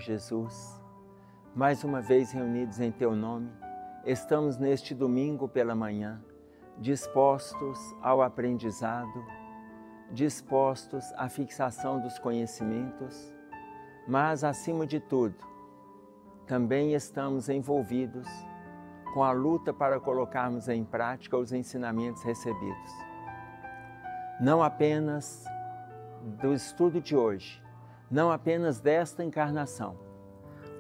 Jesus, mais uma vez reunidos em Teu nome, estamos neste domingo pela manhã, dispostos ao aprendizado, dispostos à fixação dos conhecimentos, mas, acima de tudo, também estamos envolvidos com a luta para colocarmos em prática os ensinamentos recebidos. Não apenas do estudo de hoje, não apenas desta encarnação,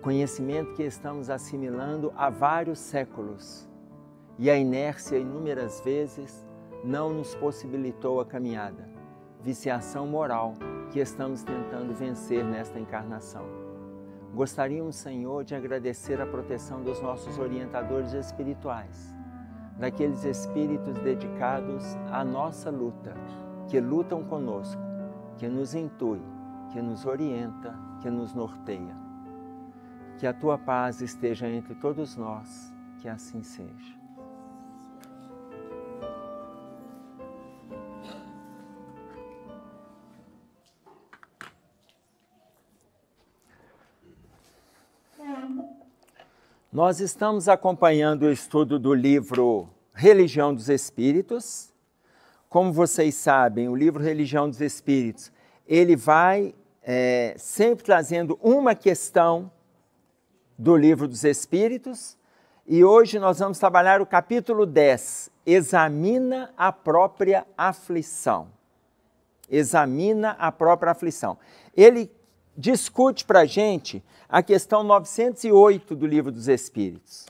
conhecimento que estamos assimilando há vários séculos e a inércia inúmeras vezes não nos possibilitou a caminhada, viciação moral que estamos tentando vencer nesta encarnação. Gostaríamos, Senhor, de agradecer a proteção dos nossos orientadores espirituais, daqueles espíritos dedicados à nossa luta, que lutam conosco, que nos intui, que nos orienta, que nos norteia. Que a Tua paz esteja entre todos nós, que assim seja. Nós estamos acompanhando o estudo do livro Religião dos Espíritos. Como vocês sabem, o livro Religião dos Espíritos, ele vai sempre trazendo uma questão do livro dos Espíritos, e hoje nós vamos trabalhar o capítulo 10, Examina a própria aflição. Examina a própria aflição. Ele discute para a gente a questão 908 do livro dos Espíritos.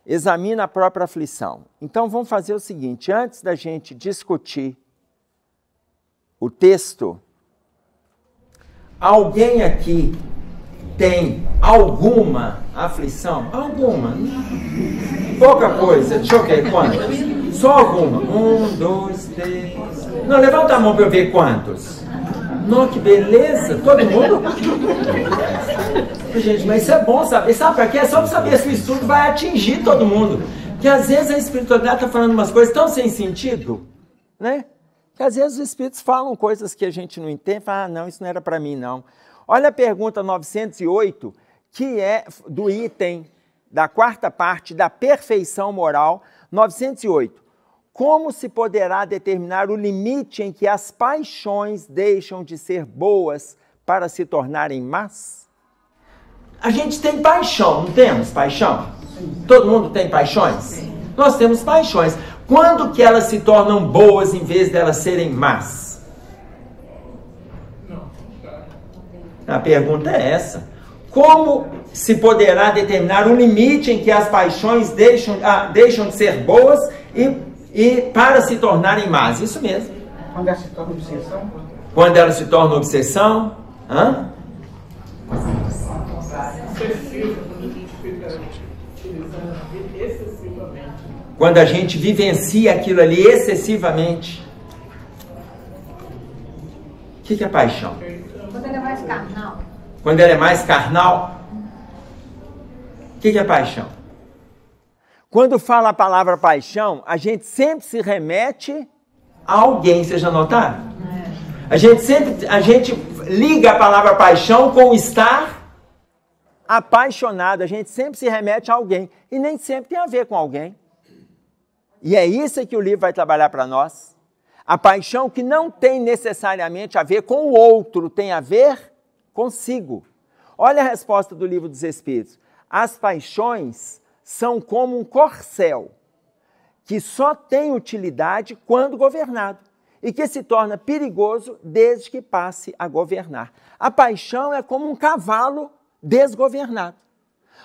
Examina a própria aflição. Então vamos fazer o seguinte, antes da gente discutir o texto, alguém aqui tem alguma aflição? Alguma? Pouca coisa. Deixa eu ver quantas. Só alguma. 1, 2, 3. Não, levanta a mão para eu ver quantos. Não, que beleza. Todo mundo? Gente, mas isso é bom saber. Sabe para quê? É só para saber se o estudo vai atingir todo mundo. Porque às vezes a espiritualidade está falando umas coisas tão sem sentido, né? Que às vezes os espíritos falam coisas que a gente não entende, fala, não, isso não era para mim, não. Olha a pergunta 908, que é do item da quarta parte da perfeição moral, 908. Como se poderá determinar o limite em que as paixões deixam de ser boas para se tornarem más? A gente tem paixão, não temos paixão? Todo mundo tem paixões? Nós temos paixões. Quando que elas se tornam boas em vez de elas serem más? A pergunta é essa. Como se poderá determinar o limite em que as paixões deixam de ser boas e para se tornarem más? Isso mesmo. Quando ela se torna obsessão? Quando ela se torna obsessão? Hã? Quando a gente vivencia aquilo ali excessivamente. O que é paixão? Quando ela é mais carnal. Quando ela é mais carnal? O que é paixão? Quando fala a palavra paixão, a gente sempre se remete a alguém, vocês já notaram? A gente liga a palavra paixão com estar apaixonado, a gente sempre se remete a alguém, e nem sempre tem a ver com alguém. E é isso que o livro vai trabalhar para nós. A paixão que não tem necessariamente a ver com o outro, tem a ver consigo. Olha a resposta do livro dos Espíritos. As paixões são como um corcel, que só tem utilidade quando governado, e que se torna perigoso desde que passe a governar. A paixão é como um cavalo desgovernado.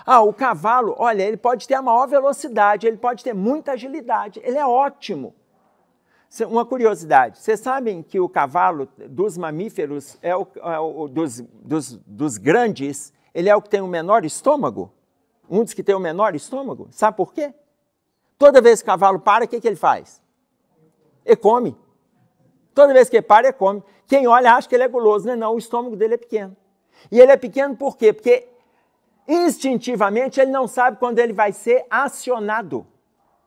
O cavalo, olha, ele pode ter a maior velocidade, ele pode ter muita agilidade, ele é ótimo. Uma curiosidade, vocês sabem que o cavalo dos mamíferos, dos grandes, ele é o que tem o menor estômago? Um dos que tem o menor estômago? Sabe por quê? Toda vez que o cavalo para, o que ele faz? Ele come. Toda vez que ele para, ele come. Quem olha acha que ele é guloso, né? Não, o estômago dele é pequeno. E ele é pequeno por quê? Porque instintivamente ele não sabe quando ele vai ser acionado.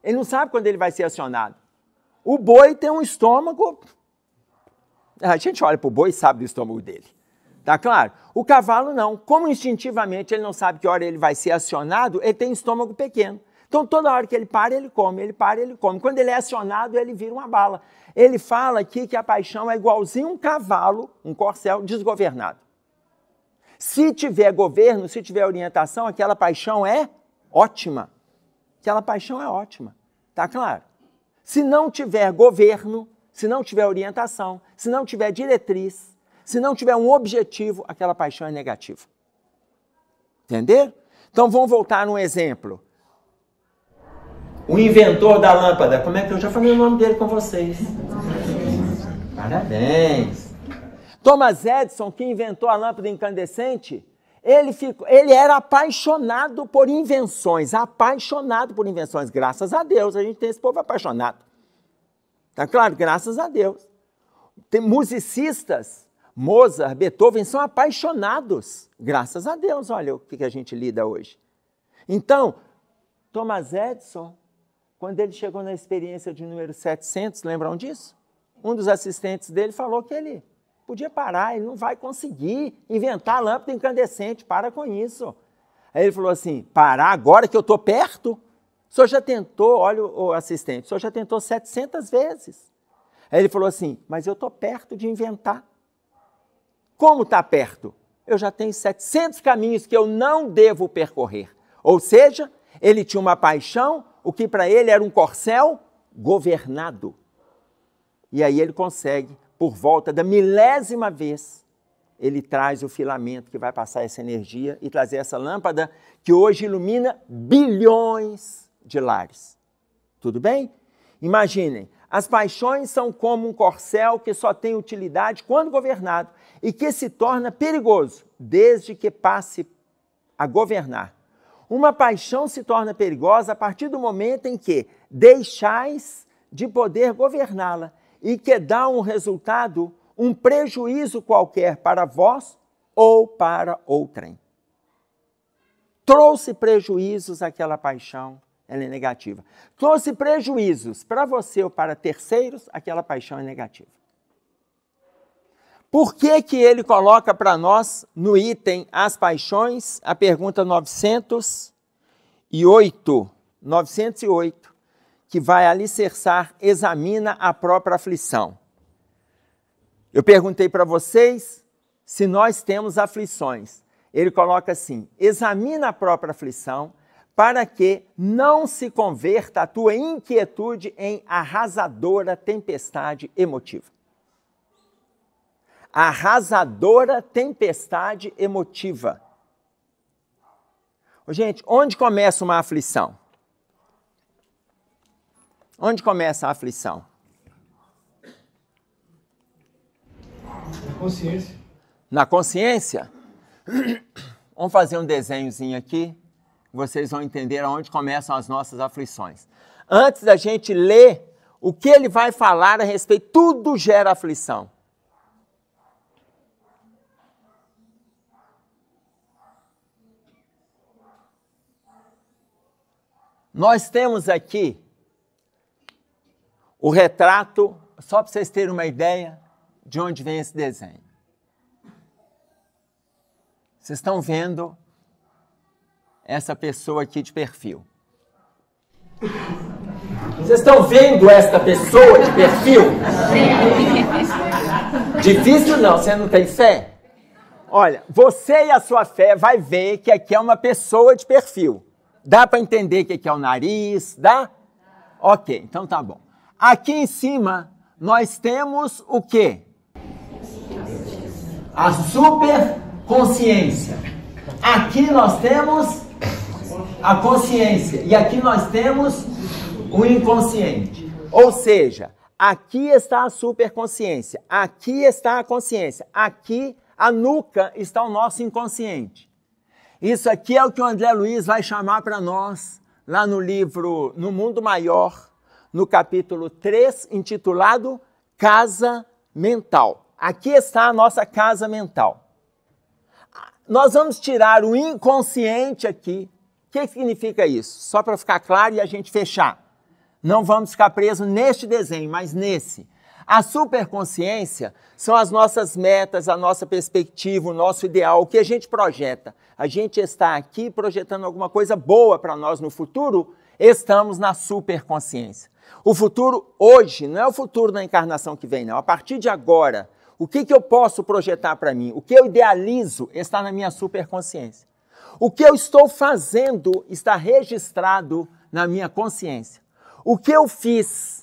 Ele não sabe quando ele vai ser acionado. O boi tem um estômago... A gente olha para o boi e sabe do estômago dele. Tá claro? O cavalo não. Como instintivamente ele não sabe que hora ele vai ser acionado, ele tem estômago pequeno. Então, toda hora que ele para, ele come, ele para, ele come. Quando ele é acionado, ele vira uma bala. Ele fala aqui que a paixão é igualzinho um cavalo, um corcel desgovernado. Se tiver governo, se tiver orientação, aquela paixão é ótima. Aquela paixão é ótima. Tá claro? Se não tiver governo, se não tiver orientação, se não tiver diretriz, se não tiver um objetivo, aquela paixão é negativa. Entenderam? Então, vamos voltar num exemplo. O inventor da lâmpada, como é que eu já falei o nome dele com vocês? Parabéns! Thomas Edison, que inventou a lâmpada incandescente, ele era apaixonado por invenções, graças a Deus, a gente tem esse povo apaixonado. Tá claro? Graças a Deus. Tem musicistas, Mozart, Beethoven, são apaixonados, graças a Deus, olha o que a gente lida hoje. Então, Thomas Edison, quando ele chegou na experiência de número 700, lembram disso? Um dos assistentes dele falou que ele podia parar, ele não vai conseguir inventar a lâmpada incandescente, para com isso. Aí ele falou assim, parar agora que eu estou perto? O senhor já tentou, olha o assistente, o senhor já tentou 700 vezes. Aí ele falou assim, mas eu estou perto de inventar. Como está perto? Eu já tenho 700 caminhos que eu não devo percorrer. Ou seja, ele tinha uma paixão, o que para ele era um corcel governado. E aí ele consegue, por volta da milésima vez, ele traz o filamento que vai passar essa energia e trazer essa lâmpada que hoje ilumina bilhões de lares. Tudo bem? Imaginem, as paixões são como um corcel que só tem utilidade quando governado e que se torna perigoso desde que passe a governar. Uma paixão se torna perigosa a partir do momento em que deixais de poder governá-la e que dá um resultado, um prejuízo qualquer para vós ou para outrem. Trouxe prejuízos àquela paixão, ela é negativa. Trouxe prejuízos para você ou para terceiros, aquela paixão é negativa. Por que que ele coloca para nós, no item As Paixões, a pergunta 908, que vai alicerçar, examina a própria aflição. Eu perguntei para vocês se nós temos aflições. Ele coloca assim, examina a própria aflição para que não se converta a tua inquietude em arrasadora tempestade emotiva. Arrasadora tempestade emotiva. Gente, onde começa uma aflição? Onde começa a aflição? Na consciência. Na consciência? Vamos fazer um desenhozinho aqui, vocês vão entender aonde começam as nossas aflições. Antes da gente ler o que ele vai falar a respeito, tudo gera aflição. Nós temos aqui o retrato, só para vocês terem uma ideia de onde vem esse desenho. Vocês estão vendo essa pessoa aqui de perfil. Vocês estão vendo esta pessoa de perfil? Difícil não, você não tem fé? Olha, você e a sua fé vai ver que aqui é uma pessoa de perfil. Dá para entender o que é o nariz? Dá? Ok, então tá bom. Aqui em cima, nós temos o quê? A superconsciência. Aqui nós temos a consciência. E aqui nós temos o inconsciente. Ou seja, aqui está a superconsciência. Aqui está a consciência. Aqui, a nuca, está o nosso inconsciente. Isso aqui é o que o André Luiz vai chamar para nós, lá no livro No Mundo Maior, no capítulo 3, intitulado Casa Mental. Aqui está a nossa casa mental. Nós vamos tirar o inconsciente aqui. O que significa isso? Só para ficar claro e a gente fechar. Não vamos ficar presos neste desenho, mas nesse. A superconsciência são as nossas metas, a nossa perspectiva, o nosso ideal, o que a gente projeta. A gente está aqui projetando alguma coisa boa para nós no futuro, estamos na superconsciência. O futuro hoje não é o futuro da encarnação que vem, não. A partir de agora, o que eu posso projetar para mim? O que eu idealizo está na minha superconsciência. O que eu estou fazendo está registrado na minha consciência. O que eu fiz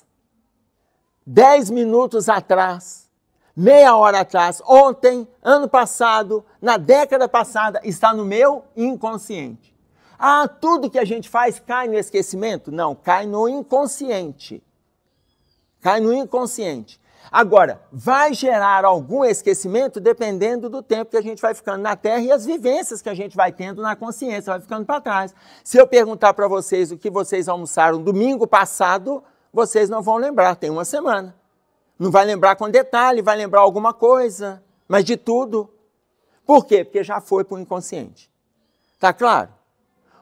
10 minutos atrás, meia hora atrás, ontem, ano passado, na década passada, está no meu inconsciente. Ah, tudo que a gente faz cai no esquecimento? Não, cai no inconsciente. Cai no inconsciente. Agora, vai gerar algum esquecimento dependendo do tempo que a gente vai ficando na Terra e as vivências que a gente vai tendo na consciência, vai ficando para trás. Se eu perguntar para vocês o que vocês almoçaram domingo passado, vocês não vão lembrar, tem uma semana. Não vai lembrar com detalhe, vai lembrar alguma coisa, mas de tudo. Por quê? Porque já foi para o inconsciente. Tá claro?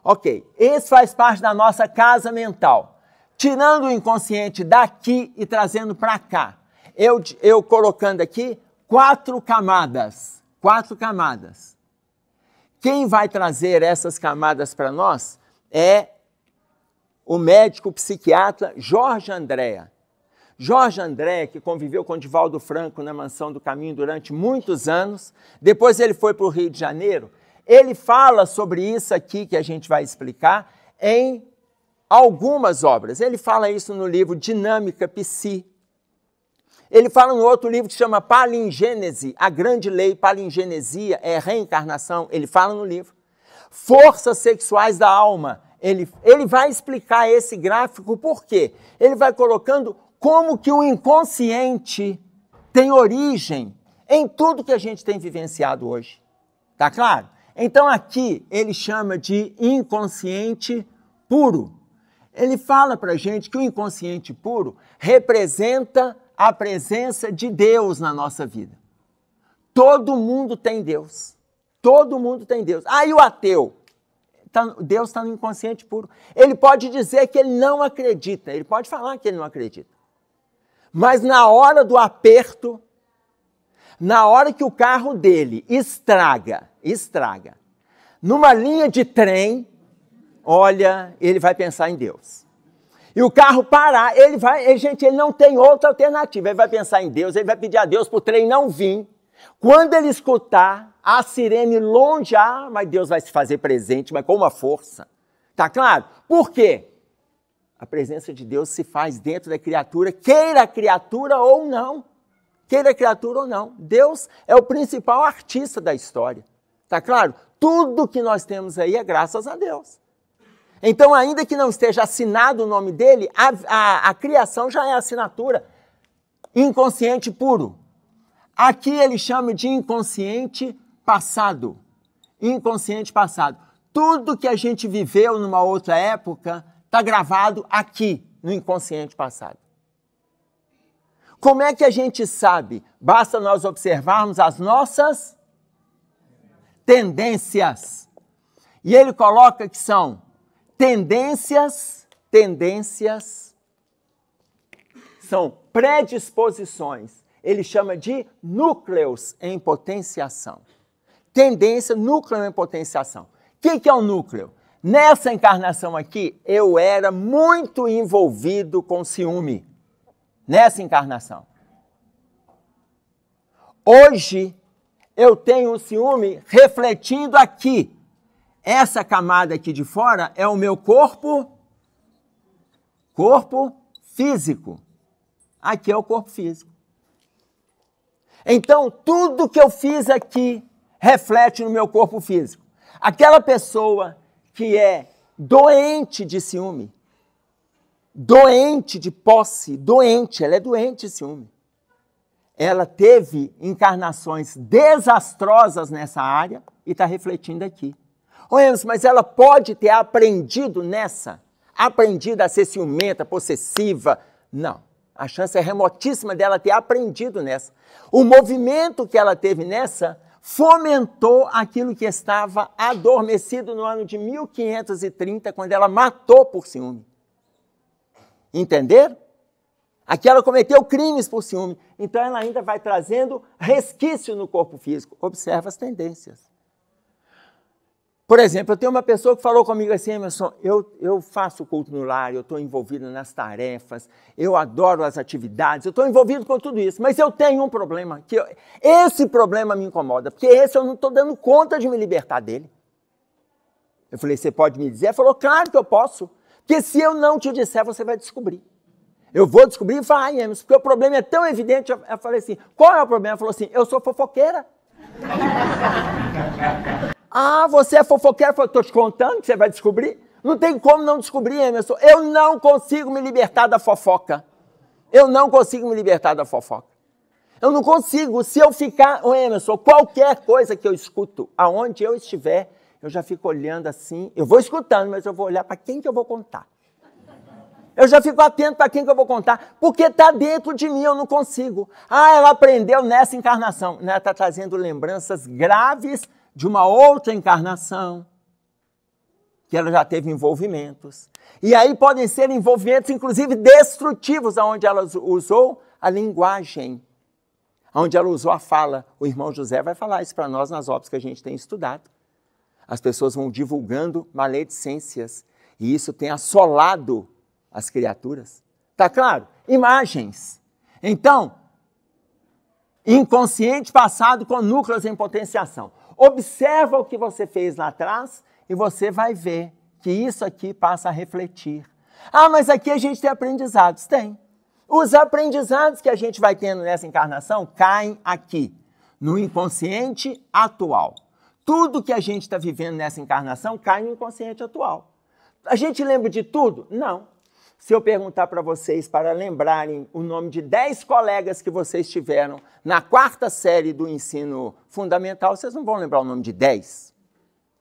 Ok, esse faz parte da nossa casa mental. Tirando o inconsciente daqui e trazendo para cá. Eu colocando aqui 4 camadas. 4 camadas. Quem vai trazer essas camadas para nós é o médico psiquiatra Jorge Andréa. Jorge Andréa, que conviveu com Divaldo Franco na Mansão do Caminho durante muitos anos, depois ele foi para o Rio de Janeiro, ele fala sobre isso aqui que a gente vai explicar em algumas obras. Ele fala isso no livro Dinâmica Psi. Ele fala no outro livro que se chama Palingênese, a grande lei, palingenesia, é reencarnação, ele fala no livro. Forças sexuais da alma, ele vai explicar esse gráfico, por quê? Ele vai colocando como que o inconsciente tem origem em tudo que a gente tem vivenciado hoje. Tá claro? Então aqui ele chama de inconsciente puro. Ele fala para a gente que o inconsciente puro representa a presença de Deus na nossa vida. Todo mundo tem Deus. Todo mundo tem Deus. Ah, e o ateu? Deus está no inconsciente puro. Ele pode dizer que ele não acredita. Ele pode falar que ele não acredita. Mas na hora do aperto, na hora que o carro dele estraga, numa linha de trem, olha, ele vai pensar em Deus. E o carro parar, ele não tem outra alternativa. Ele vai pensar em Deus, ele vai pedir a Deus para o trem não vir. Quando ele escutar a sirene longe, mas Deus vai se fazer presente, mas com uma força. Tá claro? Por quê? A presença de Deus se faz dentro da criatura, queira a criatura ou não. Queira a criatura ou não. Deus é o principal artista da história. Tá claro? Tudo que nós temos aí é graças a Deus. Então, ainda que não esteja assinado o nome dele, a criação já é assinatura. Inconsciente puro. Aqui ele chama de inconsciente passado. Inconsciente passado. Tudo que a gente viveu numa outra época está gravado aqui, no inconsciente passado. Como é que a gente sabe? Basta nós observarmos as nossas tendências. E ele coloca que são tendências são predisposições. Ele chama de núcleos em potenciação. Tendência, núcleo em potenciação. O que é um núcleo? Nessa encarnação aqui, eu era muito envolvido com ciúme. Nessa encarnação. Hoje, eu tenho o ciúme refletindo aqui. Essa camada aqui de fora é o meu corpo físico. Aqui é o corpo físico. Então, tudo que eu fiz aqui reflete no meu corpo físico. Aquela pessoa que é doente de ciúme, doente de posse, ela é doente de ciúme. Ela teve encarnações desastrosas nessa área e está refletindo aqui. Mas ela pode ter aprendido a ser ciumenta, possessiva. Não, a chance é remotíssima dela ter aprendido nessa. O movimento que ela teve nessa fomentou aquilo que estava adormecido no ano de 1530, quando ela matou por ciúme. Entenderam? Aqui ela cometeu crimes por ciúme. Então ela ainda vai trazendo resquício no corpo físico. Observa as tendências. Por exemplo, eu tenho uma pessoa que falou comigo assim, Emerson, eu faço culto no lar, eu estou envolvido nas tarefas, eu adoro as atividades, eu estou envolvido com tudo isso, mas eu tenho um problema, esse problema me incomoda, porque esse eu não estou dando conta de me libertar dele. Eu falei, você pode me dizer? Ela falou, claro que eu posso, porque se eu não te disser, você vai descobrir. Eu vou descobrir e vai, Emerson, porque o problema é tão evidente. Eu falei assim, qual é o problema? Ela falou assim, eu sou fofoqueira. Ah, você é fofoqueira? Eu falei, estou te contando que você vai descobrir. Não tem como não descobrir, Emerson. Eu não consigo me libertar da fofoca. Eu não consigo me libertar da fofoca. Eu não consigo. Se eu ficar, Emerson, qualquer coisa que eu escuto, aonde eu estiver, eu já fico olhando assim. Eu vou escutando, mas eu vou olhar para quem que eu vou contar. Eu já fico atento para quem que eu vou contar, porque está dentro de mim, eu não consigo. Ah, ela aprendeu nessa encarnação. Ela está trazendo lembranças graves de uma outra encarnação, que ela já teve envolvimentos. E aí podem ser envolvimentos, inclusive, destrutivos, onde ela usou a linguagem, onde ela usou a fala. O irmão José vai falar isso para nós nas obras que a gente tem estudado. As pessoas vão divulgando maledicências, e isso tem assolado as criaturas. Tá claro? Imagens. Então, inconsciente passado com núcleos em potenciação. Observa o que você fez lá atrás e você vai ver que isso aqui passa a refletir. Ah, mas aqui a gente tem aprendizados. Tem. Os aprendizados que a gente vai tendo nessa encarnação caem aqui, no inconsciente atual. Tudo que a gente está vivendo nessa encarnação cai no inconsciente atual. A gente lembra de tudo? Não. Se eu perguntar para vocês para lembrarem o nome de 10 colegas que vocês tiveram na 4ª série do ensino fundamental, vocês não vão lembrar o nome de 10.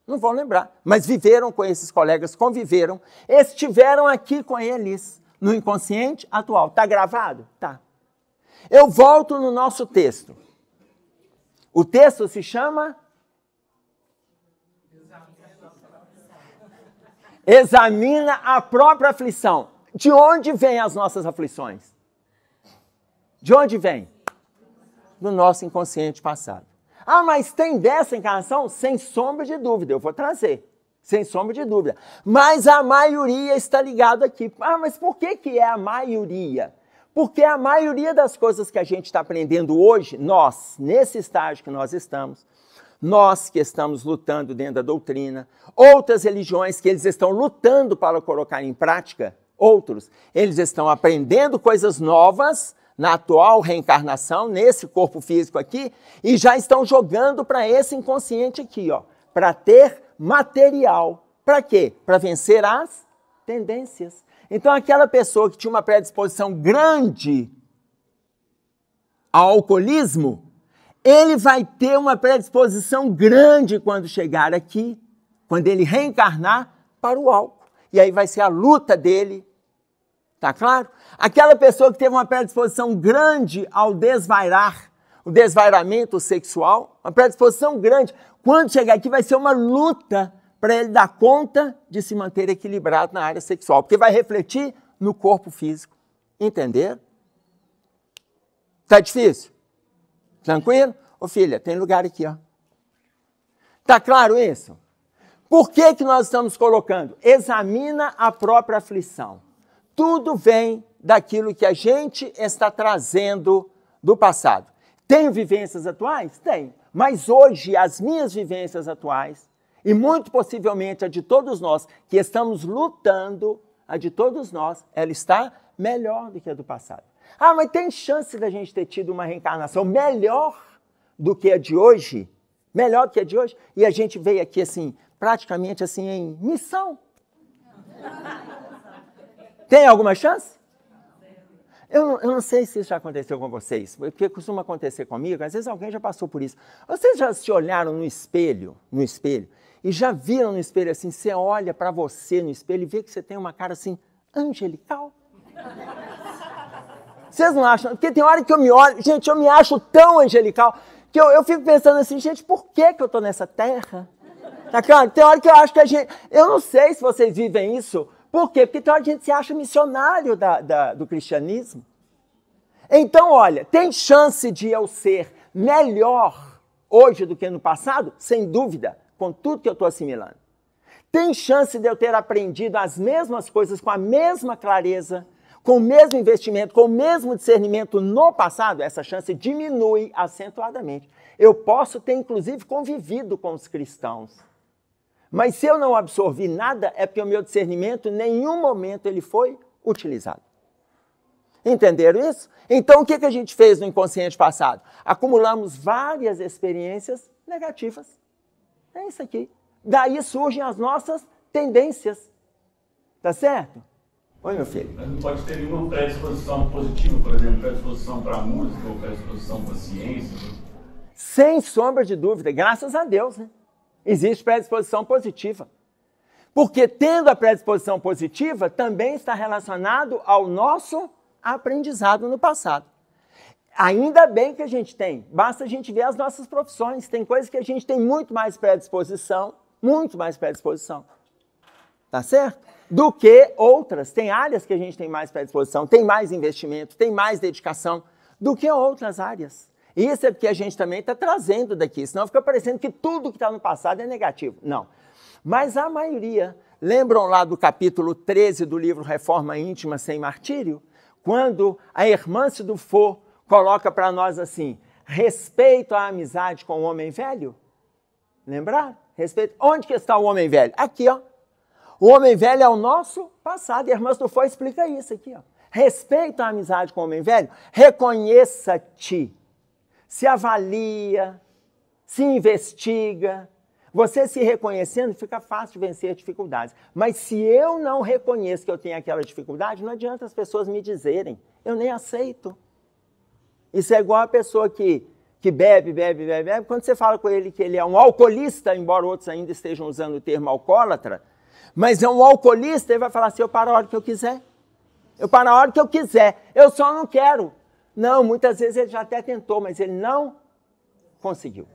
Não vão lembrar. Mas viveram com esses colegas, conviveram, estiveram aqui com eles no inconsciente atual. Está gravado? Tá. Eu volto no nosso texto. O texto se chama... Examina a própria aflição. De onde vêm as nossas aflições? De onde vem? Do nosso inconsciente passado. Ah, mas tem dessa encarnação? Sem sombra de dúvida, eu vou trazer. Sem sombra de dúvida. Mas a maioria está ligada aqui. Ah, mas por que é a maioria? Porque a maioria das coisas que a gente está aprendendo hoje, nós, nesse estágio que nós estamos, nós que estamos lutando dentro da doutrina, outras religiões que eles estão lutando para colocar em prática, outros, eles estão aprendendo coisas novas na atual reencarnação, nesse corpo físico aqui, e já estão jogando para esse inconsciente aqui, ó, para ter material. Para quê? Para vencer as tendências. Então, aquela pessoa que tinha uma predisposição grande ao alcoolismo, ele vai ter uma predisposição grande quando chegar aqui, quando ele reencarnar, para o álcool. E aí vai ser a luta dele, tá claro? Aquela pessoa que teve uma predisposição grande ao desvairar, o desvairamento sexual, uma predisposição grande, quando chegar aqui vai ser uma luta para ele dar conta de se manter equilibrado na área sexual, porque vai refletir no corpo físico. Entenderam? Tá difícil? Tranquilo? Ô filha, tem lugar aqui, ó. Tá claro isso? Por que nós estamos colocando? Examina a própria aflição. Tudo vem daquilo que a gente está trazendo do passado. Tenho vivências atuais? Tenho. Mas hoje, as minhas vivências atuais, e muito possivelmente a de todos nós que estamos lutando, a de todos nós, ela está melhor do que a do passado. Ah, mas tem chance da gente ter tido uma reencarnação melhor do que a de hoje? Melhor do que a de hoje? E a gente veio aqui assim, praticamente assim em missão. Tem alguma chance? Eu não sei se isso já aconteceu com vocês, porque costuma acontecer comigo, às vezes alguém já passou por isso. Vocês já se olharam no espelho, e já viram no espelho assim, você olha para você no espelho e vê que você tem uma cara assim, angelical? Vocês não acham? Porque tem hora que eu me olho, gente, eu me acho tão angelical, que eu fico pensando assim, gente, por que eu estou nessa terra? Tá claro? Tem hora que eu acho que a gente... Eu não sei se vocês vivem isso. Por quê? Porque tem hora que a gente se acha missionário do cristianismo. Então, olha, tem chance de eu ser melhor hoje do que no passado? Sem dúvida, com tudo que eu estou assimilando. Tem chance de eu ter aprendido as mesmas coisas com a mesma clareza, com o mesmo investimento, com o mesmo discernimento no passado? Essa chance diminui acentuadamente. Eu posso ter, inclusive, convivido com os cristãos. Mas se eu não absorvi nada, é porque o meu discernimento, em nenhum momento, ele foi utilizado. Entenderam isso? Então, o que a gente fez no inconsciente passado? Acumulamos várias experiências negativas. É isso aqui. Daí surgem as nossas tendências. Tá certo? Oi, meu filho. Mas não pode ter nenhuma predisposição positiva, por exemplo, predisposição para a música ou predisposição para a ciência? Sem sombra de dúvida, graças a Deus, né? Existe predisposição positiva. Porque tendo a predisposição positiva, também está relacionado ao nosso aprendizado no passado. Ainda bem que a gente tem, basta a gente ver as nossas profissões. Tem coisas que a gente tem muito mais predisposição, tá certo? Do que outras. Tem áreas que a gente tem mais predisposição, tem mais investimento, tem mais dedicação do que outras áreas. Isso é porque a gente também está trazendo daqui, senão fica parecendo que tudo que está no passado é negativo. Não. Mas a maioria, lembram lá do capítulo 13 do livro Reforma Íntima Sem Martírio? Quando a Hermance do Faux coloca para nós assim, respeito à amizade com o homem velho? Lembrar? Respeito. Onde que está o homem velho? Aqui, ó. O homem velho é o nosso passado. E a Hermance do Faux explica isso aqui, ó. Respeito à amizade com o homem velho, reconheça-te. Se avalia, se investiga. Você se reconhecendo, fica fácil de vencer dificuldades. Mas se eu não reconheço que eu tenho aquela dificuldade, não adianta as pessoas me dizerem. Eu nem aceito. Isso é igual a pessoa que bebe. Quando você fala com ele que ele é um alcoolista, embora outros ainda estejam usando o termo alcoólatra, mas é um alcoolista, ele vai falar assim, eu paro a hora que eu quiser. Eu paro a hora que eu quiser. Eu só não quero. Não, muitas vezes ele já até tentou, mas ele não conseguiu.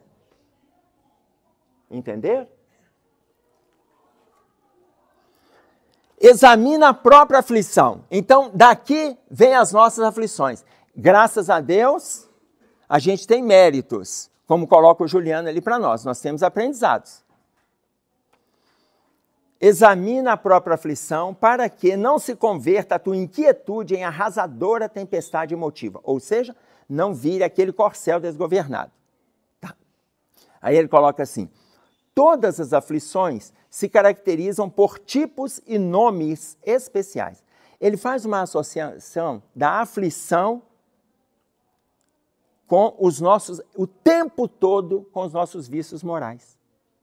Entender? Examina a própria aflição. Então, daqui vem as nossas aflições. Graças a Deus, a gente tem méritos, como coloca o Juliano ali para nós. Nós temos aprendizados. Examina a própria aflição para que não se converta a tua inquietude em arrasadora tempestade emotiva. Ou seja, não vire aquele corcel desgovernado. Tá. Aí ele coloca assim, todas as aflições se caracterizam por tipos e nomes especiais. Ele faz uma associação da aflição com os nossos, o tempo todo com os nossos vícios morais.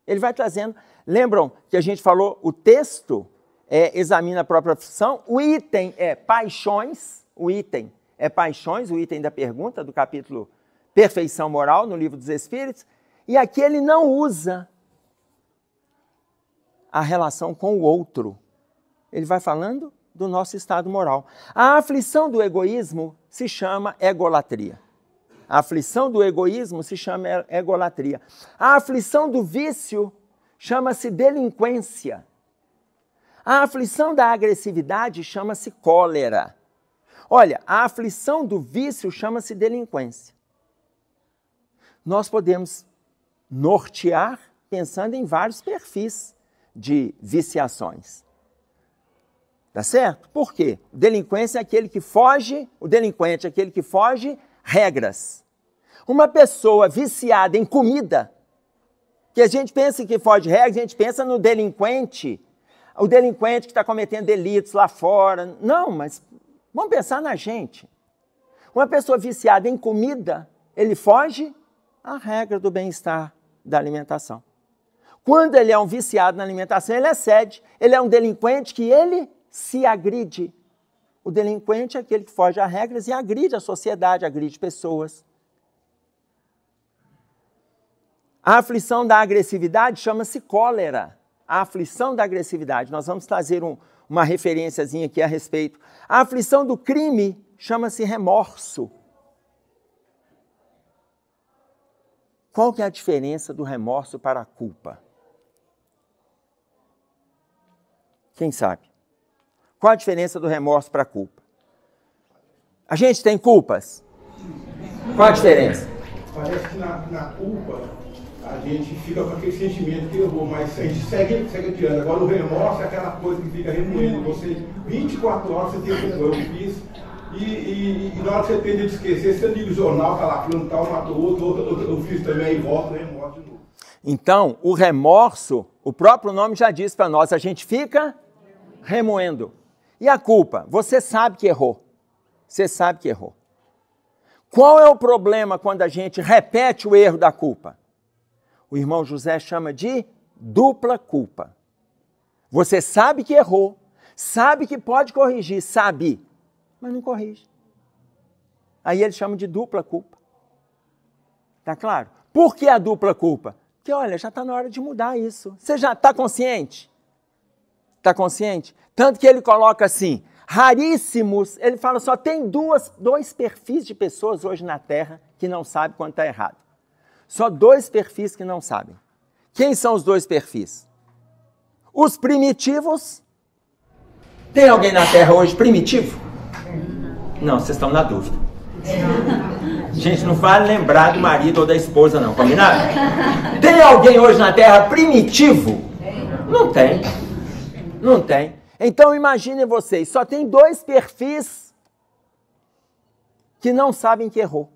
Ele vai trazendo, lembram que a gente falou, o texto examina a própria aflição, o item é paixões, o item da pergunta do capítulo Perfeição Moral, no Livro dos Espíritos, e aqui ele não usa a relação com o outro. Ele vai falando do nosso estado moral. A aflição do egoísmo se chama egolatria. A aflição do egoísmo se chama egolatria. A aflição do vício chama-se delinquência. A aflição da agressividade chama-se cólera. Olha, a aflição do vício chama-se delinquência. Nós podemos nortear pensando em vários perfis de viciações. Tá certo? Por quê? O delinquente é aquele que foge regras. Uma pessoa viciada em comida, que a gente pensa que foge regras, a gente pensa no delinquente, o delinquente que está cometendo delitos lá fora. Não, mas vamos pensar na gente. Uma pessoa viciada em comida, ele foge à regra do bem-estar da alimentação. Quando ele é um viciado na alimentação, ele excede. Ele é um delinquente que ele se agride. O delinquente é aquele que foge a regras e agride a sociedade, agride pessoas. A aflição da agressividade chama-se cólera. A aflição da agressividade. Nós vamos trazer uma referenciazinha aqui a respeito. A aflição do crime chama-se remorso. Qual que é a diferença do remorso para a culpa? Quem sabe? Qual a diferença do remorso para a culpa? A gente tem culpas? Qual a diferença? Parece que na culpa a gente fica com aquele sentimento que errou, mas a gente segue adiante. Agora o remorso é aquela coisa que fica remoendo você 24 horas, você tem que eu fiz. E na hora que você tende a esquecer, você liga o jornal, tá lá, falando tal, matou outro, eu fiz também, e volta, o remorso de novo. Então, o remorso, o próprio nome já diz para nós, a gente fica remoendo. E a culpa? Você sabe que errou. Você sabe que errou. Qual é o problema quando a gente repete o erro da culpa? O irmão José chama de dupla culpa. Você sabe que errou, sabe que pode corrigir, sabe, mas não corrige. Aí ele chama de dupla culpa. Tá claro? Por que a dupla culpa? Porque, olha, já está na hora de mudar isso. Você já está consciente? Está consciente? Tanto que ele coloca assim, raríssimos, ele fala só tem dois perfis de pessoas hoje na Terra que não sabem quando está errado. Só 2 perfis que não sabem. Quem são os 2 perfis? Os primitivos. Tem alguém na Terra hoje primitivo? Não, vocês estão na dúvida. Gente, não vale lembrar do marido ou da esposa não, combinado? Tem alguém hoje na Terra primitivo? Não tem. Não tem. Então imaginem vocês, só tem 2 perfis que não sabem que errou.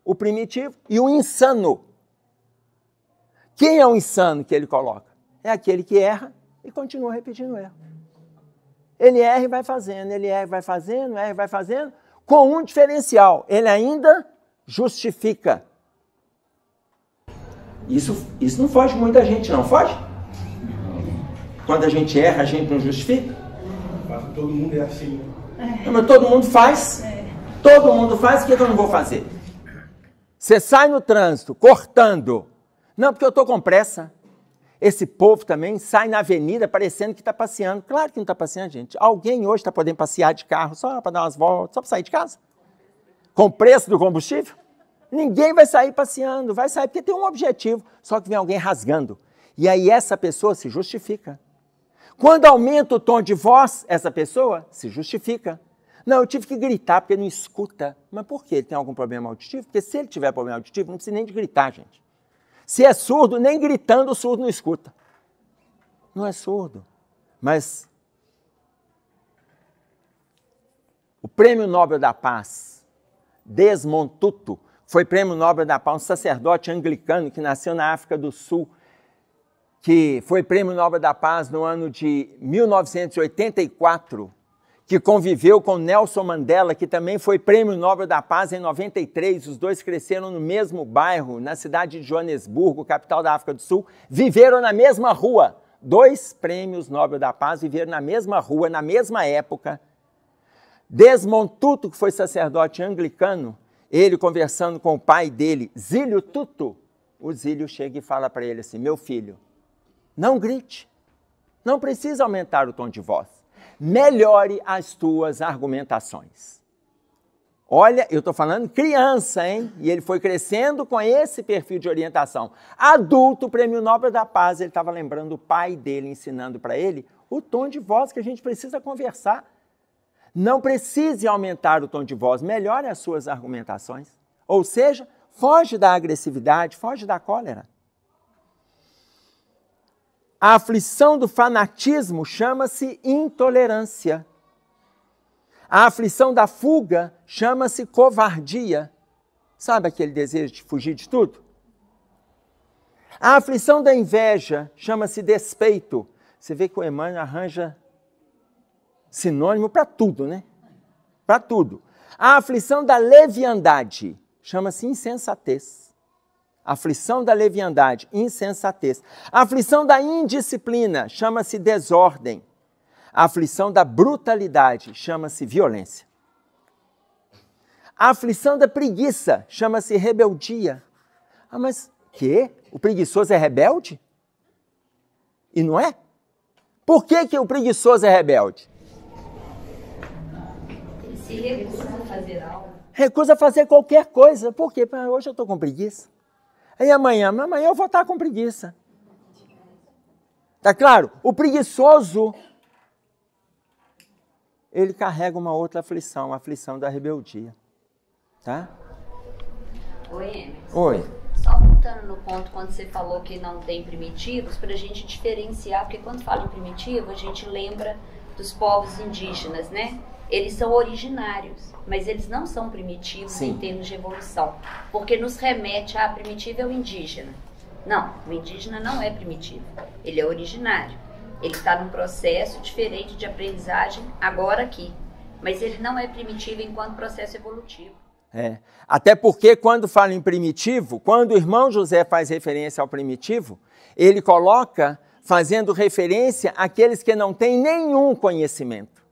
O primitivo e o insano. Quem é o insano que ele coloca? É aquele que erra e continua repetindo o erro. Ele erra e vai fazendo, ele erra e vai fazendo, erra e vai fazendo, com um diferencial, ele ainda justifica. Isso não foge muita gente, não foge? Quando a gente erra, a gente não justifica? Todo mundo é assim. Não, mas todo mundo faz. Todo mundo faz, o que eu não vou fazer? Você sai no trânsito, cortando. Não, porque eu estou com pressa. Esse povo também sai na avenida parecendo que está passeando. Claro que não está passeando, gente. Alguém hoje está podendo passear de carro só para dar umas voltas, só para sair de casa? Com o preço do combustível? Ninguém vai sair passeando, vai sair porque tem um objetivo. Só que vem alguém rasgando. E aí essa pessoa se justifica. Quando aumenta o tom de voz, essa pessoa se justifica. Não, eu tive que gritar porque não escuta. Mas por quê? Ele tem algum problema auditivo? Porque se ele tiver problema auditivo, não precisa nem de gritar, gente. Se é surdo, nem gritando o surdo não escuta. Não é surdo. Mas o Prêmio Nobel da Paz, Desmond Tutu, foi Prêmio Nobel da Paz, um sacerdote anglicano que nasceu na África do Sul, que foi Prêmio Nobel da Paz no ano de 1984, que conviveu com Nelson Mandela, que também foi Prêmio Nobel da Paz em 93, os dois cresceram no mesmo bairro, na cidade de Joanesburgo, capital da África do Sul, viveram na mesma rua. 2 Prêmios Nobel da Paz viveram na mesma rua, na mesma época. Desmond Tutu, que foi sacerdote anglicano, ele conversando com o pai dele, Zílio Tutu, o Zílio chega e fala para ele assim, meu filho, não grite, não precisa aumentar o tom de voz. Melhore as tuas argumentações. Olha, eu estou falando criança, hein? E ele foi crescendo com esse perfil de orientação. Adulto, Prêmio Nobel da Paz, ele estava lembrando o pai dele, ensinando para ele o tom de voz que a gente precisa conversar. Não precise aumentar o tom de voz, melhore as suas argumentações. Ou seja, foge da agressividade, foge da cólera. A aflição do fanatismo chama-se intolerância. A aflição da fuga chama-se covardia. Sabe aquele desejo de fugir de tudo? A aflição da inveja chama-se despeito. Você vê que o Emmanuel arranja sinônimo para tudo, né? Para tudo. A aflição da leviandade chama-se insensatez. Aflição da leviandade, insensatez. A aflição da indisciplina chama-se desordem. A aflição da brutalidade chama-se violência. A aflição da preguiça chama-se rebeldia. Ah, mas quê? O preguiçoso é rebelde? E não é? Por que o preguiçoso é rebelde? Ele se recusa a fazer algo. Recusa a fazer qualquer coisa. Por quê? Hoje eu estou com preguiça. Aí amanhã eu vou estar com preguiça. Tá claro? O preguiçoso, ele carrega uma outra aflição, a aflição da rebeldia. Tá? Oi, Emerson. Oi. Só voltando no ponto quando você falou que não tem primitivos, para a gente diferenciar, porque quando fala em primitivo, a gente lembra dos povos indígenas, né? Eles são originários, mas eles não são primitivos Sim. em termos de evolução, porque nos remete a primitivo é o indígena. Não, o indígena não é primitivo, ele é originário. Ele está num processo diferente de aprendizagem agora aqui, mas ele não é primitivo enquanto processo evolutivo. Até porque quando fala em primitivo, quando o irmão José faz referência ao primitivo, ele coloca fazendo referência àqueles que não têm nenhum conhecimento.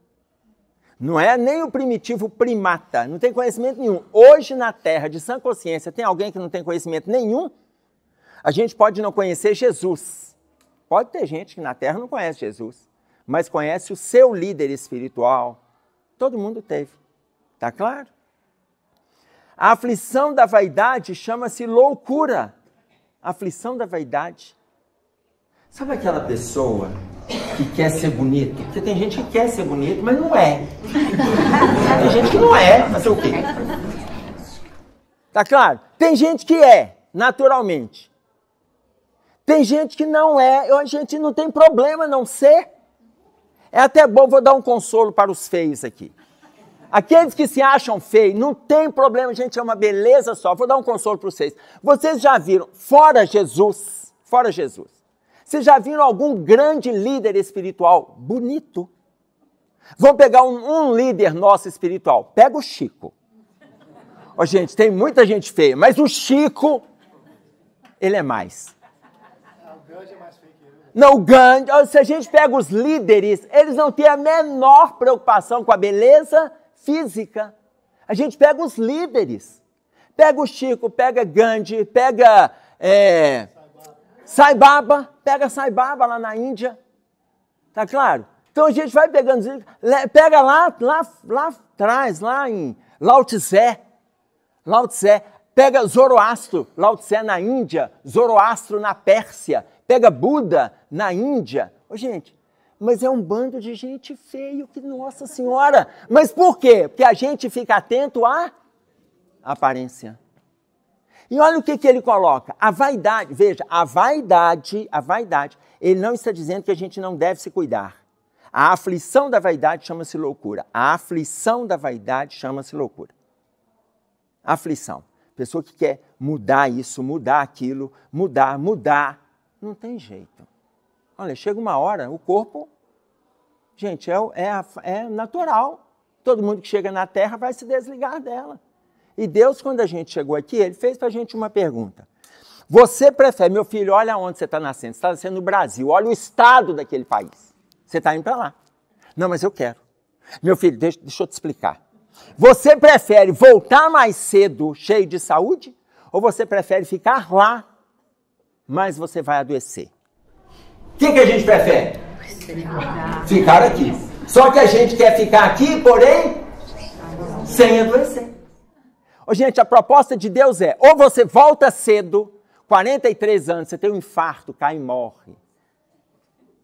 Não é nem o primitivo primata, não tem conhecimento nenhum. Hoje na Terra de sã consciência tem alguém que não tem conhecimento nenhum? A gente pode não conhecer Jesus. Pode ter gente que na Terra não conhece Jesus, mas conhece o seu líder espiritual. Todo mundo teve. Tá claro? A aflição da vaidade chama-se loucura. A aflição da vaidade. Sabe aquela pessoa que quer ser bonito? Porque tem gente que quer ser bonito, mas não é. Tem gente que não é, fazer o quê? Tá claro? Tem gente que é, naturalmente. Tem gente que não é. A gente não tem problema não ser. É até bom, vou dar um consolo para os feios aqui. Aqueles que se acham feios, não tem problema, gente, é uma beleza só. Vou dar um consolo para vocês. Vocês já viram, fora Jesus, vocês já viram algum grande líder espiritual bonito? Vamos pegar um líder nosso espiritual. Pega o Chico. Ó, gente, tem muita gente feia, mas o Chico, ele é mais. O Gandhi é mais feio que ele. Não, o Gandhi, se a gente pega os líderes, eles não têm a menor preocupação com a beleza física. A gente pega os líderes. Pega o Chico, pega Gandhi, pega Sai Baba, pega Sai Baba lá na Índia. Tá claro? Então a gente vai pegando, pega lá atrás, lá em Lao Tse, pega Zoroastro, Lao Tse na Índia, Zoroastro na Pérsia, pega Buda na Índia. Ô, gente, mas é um bando de gente feio, que Nossa Senhora. Mas por quê? Porque a gente fica atento à aparência. E olha o que ele coloca. A vaidade, veja, a vaidade, ele não está dizendo que a gente não deve se cuidar. A aflição da vaidade chama-se loucura. A aflição da vaidade chama-se loucura. Aflição. Pessoa que quer mudar isso, mudar aquilo, mudar. Não tem jeito. Olha, chega uma hora, o corpo, gente, é natural. Todo mundo que chega na Terra vai se desligar dela. E Deus, quando a gente chegou aqui, Ele fez para a gente uma pergunta. Você prefere, meu filho, olha onde você está nascendo. Você está nascendo no Brasil, olha o estado daquele país. Você está indo para lá. Não, mas eu quero. Meu filho, deixa eu te explicar. Você prefere voltar mais cedo cheio de saúde? Ou você prefere ficar lá, mas você vai adoecer? O que a gente prefere? Ficar aqui. Só que a gente quer ficar aqui, porém, sem adoecer. Ô, gente, a proposta de Deus é, ou você volta cedo, 43 anos, você tem um infarto, cai e morre.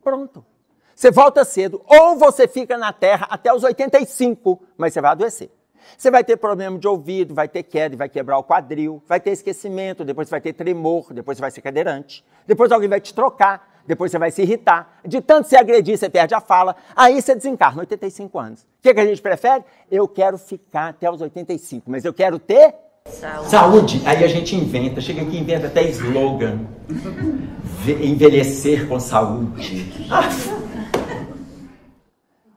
Pronto. Você volta cedo, ou você fica na Terra até os 85, mas você vai adoecer. Você vai ter problema de ouvido, vai ter queda, vai quebrar o quadril, vai ter esquecimento, depois vai ter tremor, depois você vai ser cadeirante, depois alguém vai te trocar, depois você vai se irritar. De tanto se agredir, você perde a fala, aí você desencarna, 85 anos. O que a gente prefere? Eu quero ficar até os 85, mas eu quero ter saúde. Aí a gente inventa, chega aqui e inventa até slogan. Envelhecer com saúde.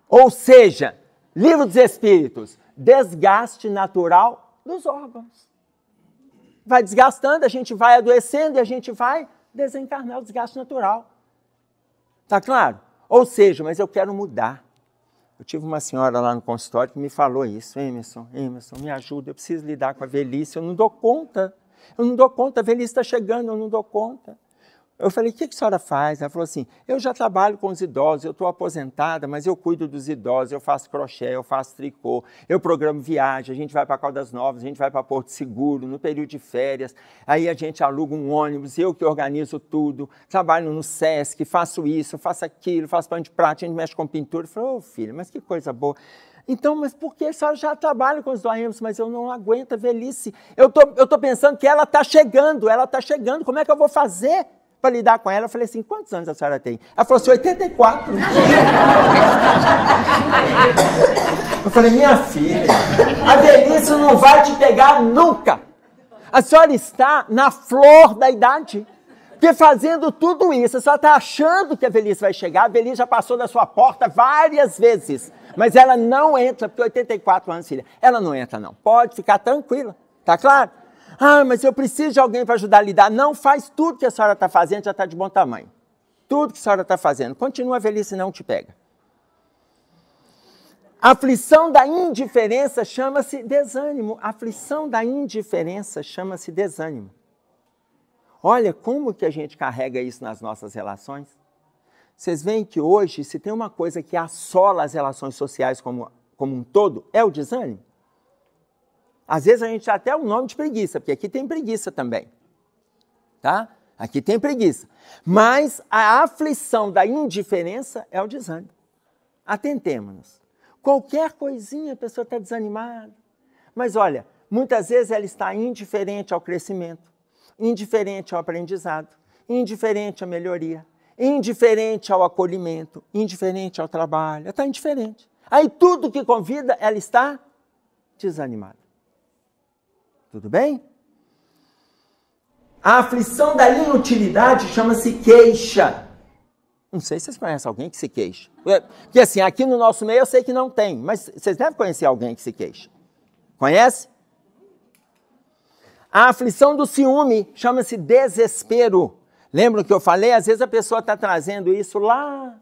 Ou seja, Livro dos Espíritos, desgaste natural dos órgãos. Vai desgastando, a gente vai adoecendo e a gente vai desencarnar, o desgaste natural. Tá claro? Ou seja, mas eu quero mudar. Eu tive uma senhora lá no consultório que me falou isso. Emerson, me ajuda, eu preciso lidar com a velhice, eu não dou conta. A velhice está chegando, eu não dou conta. Eu falei, o que a senhora faz? Ela falou assim, eu já trabalho com os idosos, eu estou aposentada, mas eu cuido dos idosos, eu faço crochê, eu faço tricô, eu programo viagem, a gente vai para Caldas Novas, a gente vai para Porto Seguro, no período de férias, aí a gente aluga um ônibus, eu que organizo tudo, trabalho no Sesc, faço isso, faço aquilo, faço pano de prato, a gente mexe com pintura. Eu falei, ô filha, mas que coisa boa. Então, mas por que a senhora já trabalha com os doentes? Mas eu não aguento a velhice. Eu tô pensando que ela está chegando, como é que eu vou fazer para lidar com ela? Eu falei assim, quantos anos a senhora tem? Ela falou assim, 84. Eu falei, minha filha, a velhice não vai te pegar nunca. A senhora está na flor da idade. Porque fazendo tudo isso, a senhora está achando que a velhice vai chegar, a velhice já passou da sua porta várias vezes, mas ela não entra, porque 84 anos, filha, ela não entra não. Pode ficar tranquila, tá claro? Ah, mas eu preciso de alguém para ajudar a lidar. Não, faz tudo que a senhora está fazendo, já está de bom tamanho. Tudo que a senhora está fazendo. Continua, a velhice não te pega. A aflição da indiferença chama-se desânimo. A aflição da indiferença chama-se desânimo. Olha como que a gente carrega isso nas nossas relações. Vocês veem que hoje, se tem uma coisa que assola as relações sociais como um todo, é o desânimo. Às vezes a gente dá até o nome de preguiça, porque aqui tem preguiça também. Tá? Aqui tem preguiça. Mas a aflição da indiferença é o desânimo. Atentemos-nos. Qualquer coisinha a pessoa está desanimada. Mas olha, muitas vezes ela está indiferente ao crescimento, indiferente ao aprendizado, indiferente à melhoria, indiferente ao acolhimento, indiferente ao trabalho. Ela está indiferente. Aí tudo que convida, ela está desanimada. Tudo bem? A aflição da inutilidade chama-se queixa. Não sei se vocês conhecem alguém que se queixa. Porque assim, aqui no nosso meio eu sei que não tem, mas vocês devem conhecer alguém que se queixa. Conhece? A aflição do ciúme chama-se desespero. Lembram que eu falei? Às vezes a pessoa está trazendo isso lá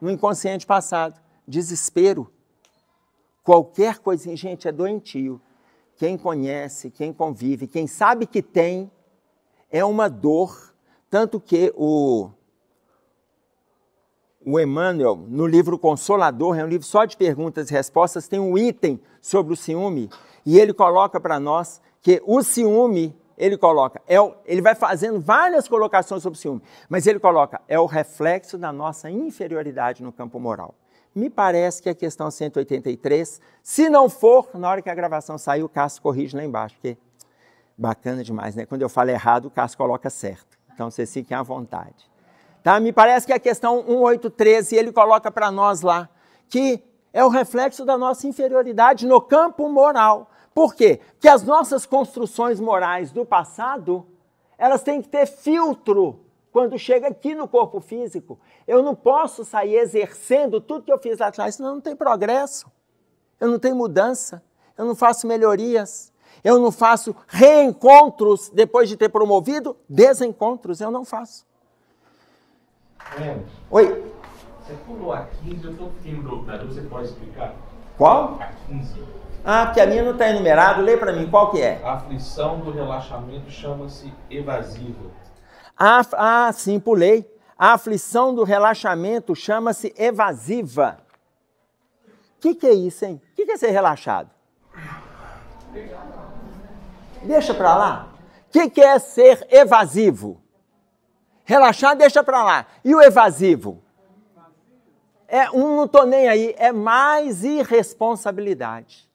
no inconsciente passado. Desespero. Qualquer coisinha, gente, é doentio. Quem conhece, quem convive, quem sabe que tem, é uma dor. Tanto que o Emmanuel, no livro Consolador, é um livro só de perguntas e respostas, tem um item sobre o ciúme, e ele coloca para nós que o ciúme, ele vai fazendo várias colocações sobre o ciúme, mas ele coloca, é o reflexo da nossa inferioridade no campo moral. Me parece que a questão 183, se não for, na hora que a gravação sair, o Cássio corrige lá embaixo, porque bacana demais, né? Quando eu falo errado, o Cássio coloca certo. Então, vocês fiquem à vontade. Tá? Me parece que a questão 183, ele coloca para nós lá, que é o reflexo da nossa inferioridade no campo moral. Por quê? Porque as nossas construções morais do passado, elas têm que ter filtro quando chega aqui no corpo físico. Eu não posso sair exercendo tudo que eu fiz lá atrás, senão não tem progresso. Eu não tenho mudança, eu não faço melhorias, eu não faço reencontros depois de ter promovido, desencontros eu não faço. Oi? Você pulou a 15, eu estou em dúvida, você pode explicar? Qual? A 15. Ah, porque a minha não está enumerado, lê para mim, qual que é? A aflição do relaxamento chama-se evasiva. Ah, sim, pulei. A aflição do relaxamento chama-se evasiva. O que é isso, hein? O que é ser relaxado? Deixa para lá. O que é ser evasivo? Relaxar, deixa para lá. E o evasivo? Não estou nem aí, é mais irresponsabilidade.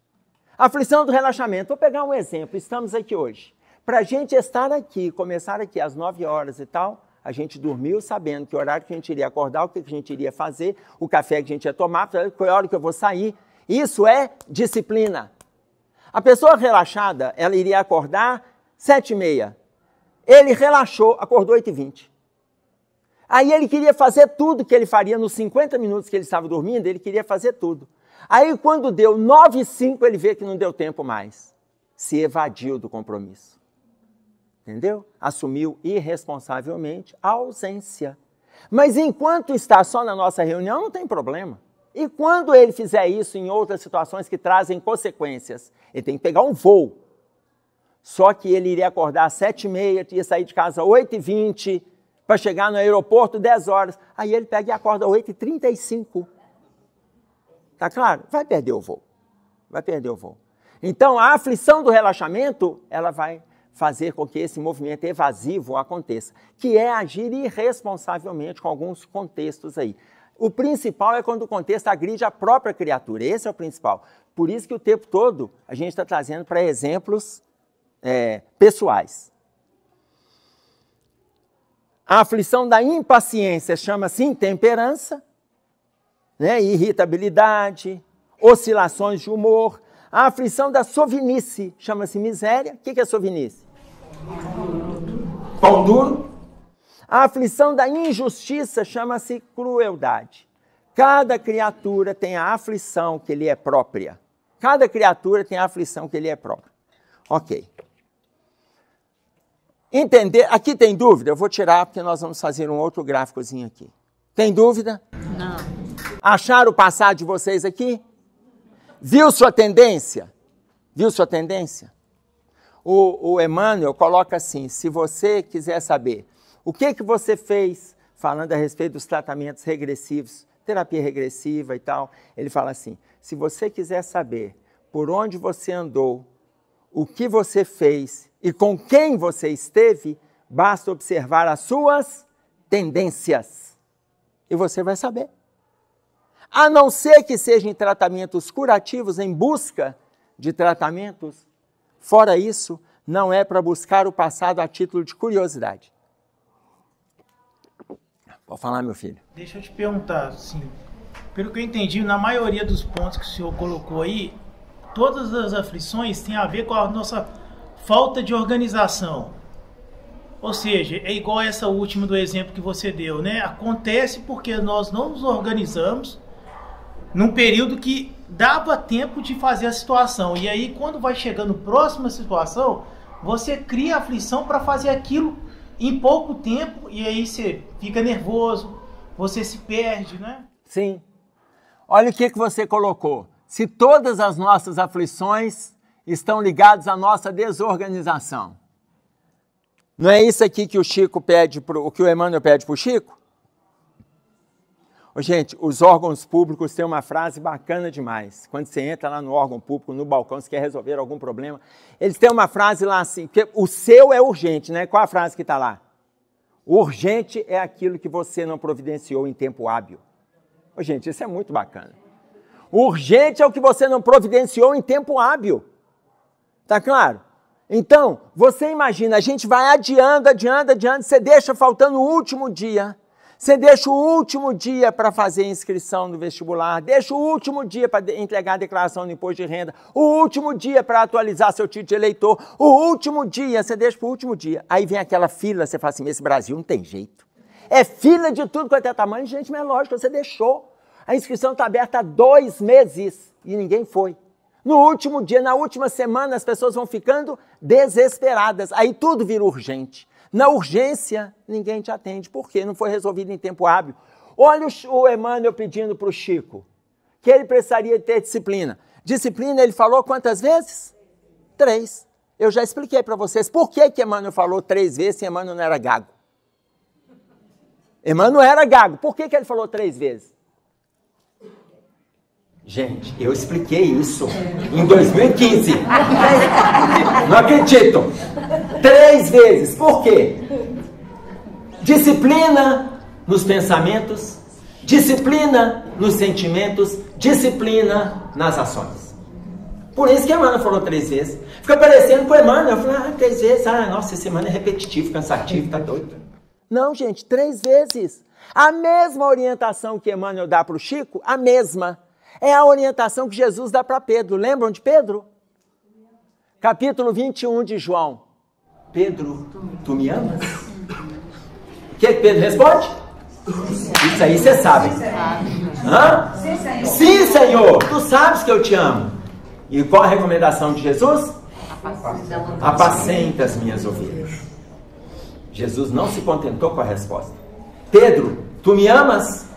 Aflição do relaxamento. Vou pegar um exemplo, estamos aqui hoje. Para a gente estar aqui, começar aqui às 9 horas e tal, a gente dormiu sabendo que o horário que a gente iria acordar, o que a gente iria fazer, o café que a gente ia tomar, foi a hora que eu vou sair. Isso é disciplina. A pessoa relaxada, ela iria acordar 7h30. Ele relaxou, acordou 8h20. Aí ele queria fazer tudo que ele faria nos 50 minutos que ele estava dormindo, ele queria fazer tudo. Aí quando deu 9h05, ele vê que não deu tempo mais. Se evadiu do compromisso. Entendeu? Assumiu irresponsavelmente a ausência. Mas enquanto está só na nossa reunião, não tem problema. E quando ele fizer isso em outras situações que trazem consequências, ele tem que pegar um voo. Só que ele iria acordar às 7h30, ia sair de casa às 8h20, para chegar no aeroporto 10 horas. Aí ele pega e acorda 8h35. Tá claro? Vai perder o voo. Vai perder o voo. Então, a aflição do relaxamento, ela vai fazer com que esse movimento evasivo aconteça, que é agir irresponsavelmente com alguns contextos aí. O principal é quando o contexto agride a própria criatura. Esse é o principal. Por isso que o tempo todo a gente está trazendo para exemplos pessoais. A aflição da impaciência chama-se intemperança, né? Irritabilidade, oscilações de humor. A aflição da sovinice chama-se miséria. O que é sovinice? Pão duro. A aflição da injustiça chama-se crueldade. Cada criatura tem a aflição que lhe é própria. Cada criatura tem a aflição que lhe é própria. Ok. Entender? Aqui tem dúvida? Eu vou tirar porque nós vamos fazer um outro gráficozinho aqui. Tem dúvida? Não. Acharam o passado de vocês aqui? Viu sua tendência? Viu sua tendência? O Emmanuel coloca assim, se você quiser saber o que você fez, falando a respeito dos tratamentos regressivos, terapia regressiva e tal, ele fala assim, se você quiser saber por onde você andou, o que você fez e com quem você esteve, basta observar as suas tendências. E você vai saber. A não ser que sejam tratamentos curativos em busca de tratamentos, fora isso, não é para buscar o passado a título de curiosidade. Pode falar, meu filho. Deixa eu te perguntar, assim, pelo que eu entendi, na maioria dos pontos que o senhor colocou aí, todas as aflições têm a ver com a nossa falta de organização. Ou seja, é igual essa última do exemplo que você deu, né? Acontece porque nós não nos organizamos num período que dava tempo de fazer a situação. E aí, quando vai chegando próxima situação, você cria aflição para fazer aquilo em pouco tempo, e aí você fica nervoso, você se perde, né? Sim. Olha o que você colocou. Se todas as nossas aflições estão ligadas à nossa desorganização. Não é isso aqui que o Chico pede, o que o Emmanuel pede para o Chico? Gente, os órgãos públicos têm uma frase bacana demais. Quando você entra lá no órgão público, no balcão, você quer resolver algum problema, eles têm uma frase lá assim, que o seu é urgente, né? Qual a frase que está lá? O urgente é aquilo que você não providenciou em tempo hábil. Gente, isso é muito bacana. O urgente é o que você não providenciou em tempo hábil. Tá claro? Então, você imagina, a gente vai adiando, você deixa faltando o último dia. Você deixa o último dia para fazer a inscrição no vestibular, deixa o último dia para entregar a declaração do imposto de renda, o último dia para atualizar seu título de eleitor, o último dia, você deixa para o último dia. Aí vem aquela fila, você fala assim, esse Brasil não tem jeito. É fila de tudo quanto é tamanho, gente, mas é lógico, você deixou. A inscrição está aberta há 2 meses e ninguém foi. No último dia, na última semana, as pessoas vão ficando desesperadas. Aí tudo vira urgente. Na urgência, ninguém te atende. Por quê? Não foi resolvido em tempo hábil. Olha o Emmanuel pedindo para o Chico que ele precisaria ter disciplina. Disciplina, ele falou quantas vezes? 3. Eu já expliquei para vocês por que Emmanuel falou 3 vezes se Emmanuel não era gago. Emmanuel era gago. Por que ele falou 3 vezes? Gente, eu expliquei isso em 2015. Não acredito. 3 vezes. Por quê? Disciplina nos pensamentos, disciplina nos sentimentos, disciplina nas ações. Por isso que Emmanuel falou 3 vezes. Fica parecendo com o Emmanuel. Eu falei, 3 vezes. Nossa, esse Emmanuel é repetitivo, cansativo, tá doido. Não, gente, 3 vezes. A mesma orientação que Emmanuel dá para o Chico, a mesma. É a orientação que Jesus dá para Pedro. Lembram de Pedro? Capítulo 21 de João. Pedro, tu me amas? O que Pedro responde? Isso aí você sabe. Hã? Sim, Senhor. Tu sabes que eu te amo. E qual a recomendação de Jesus? Apacenta as minhas ovelhas. Jesus não se contentou com a resposta. Pedro, tu me amas?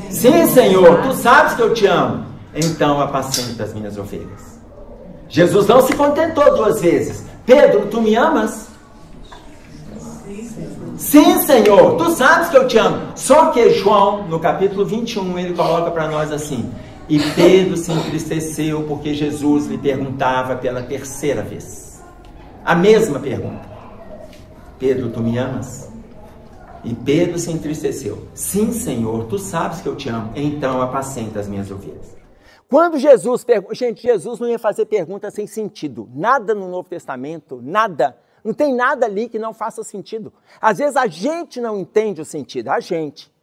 Sim, Senhor, tu sabes que eu te amo. Então apacenta as minhas ovelhas. Jesus não se contentou 2 vezes. Pedro, tu me amas? Sim, Senhor, tu sabes que eu te amo. Só que João, no capítulo 21, ele coloca para nós assim: e Pedro se entristeceu porque Jesus lhe perguntava pela terceira vez. A mesma pergunta: Pedro, tu me amas? E Pedro se entristeceu. Sim, Senhor, tu sabes que eu te amo. Então apacenta as minhas ovelhas. Quando Jesus pergunta, gente, Jesus não ia fazer perguntas sem sentido. Nada no Novo Testamento, nada. Não tem nada ali que não faça sentido. Às vezes a gente não entende o sentido, a gente.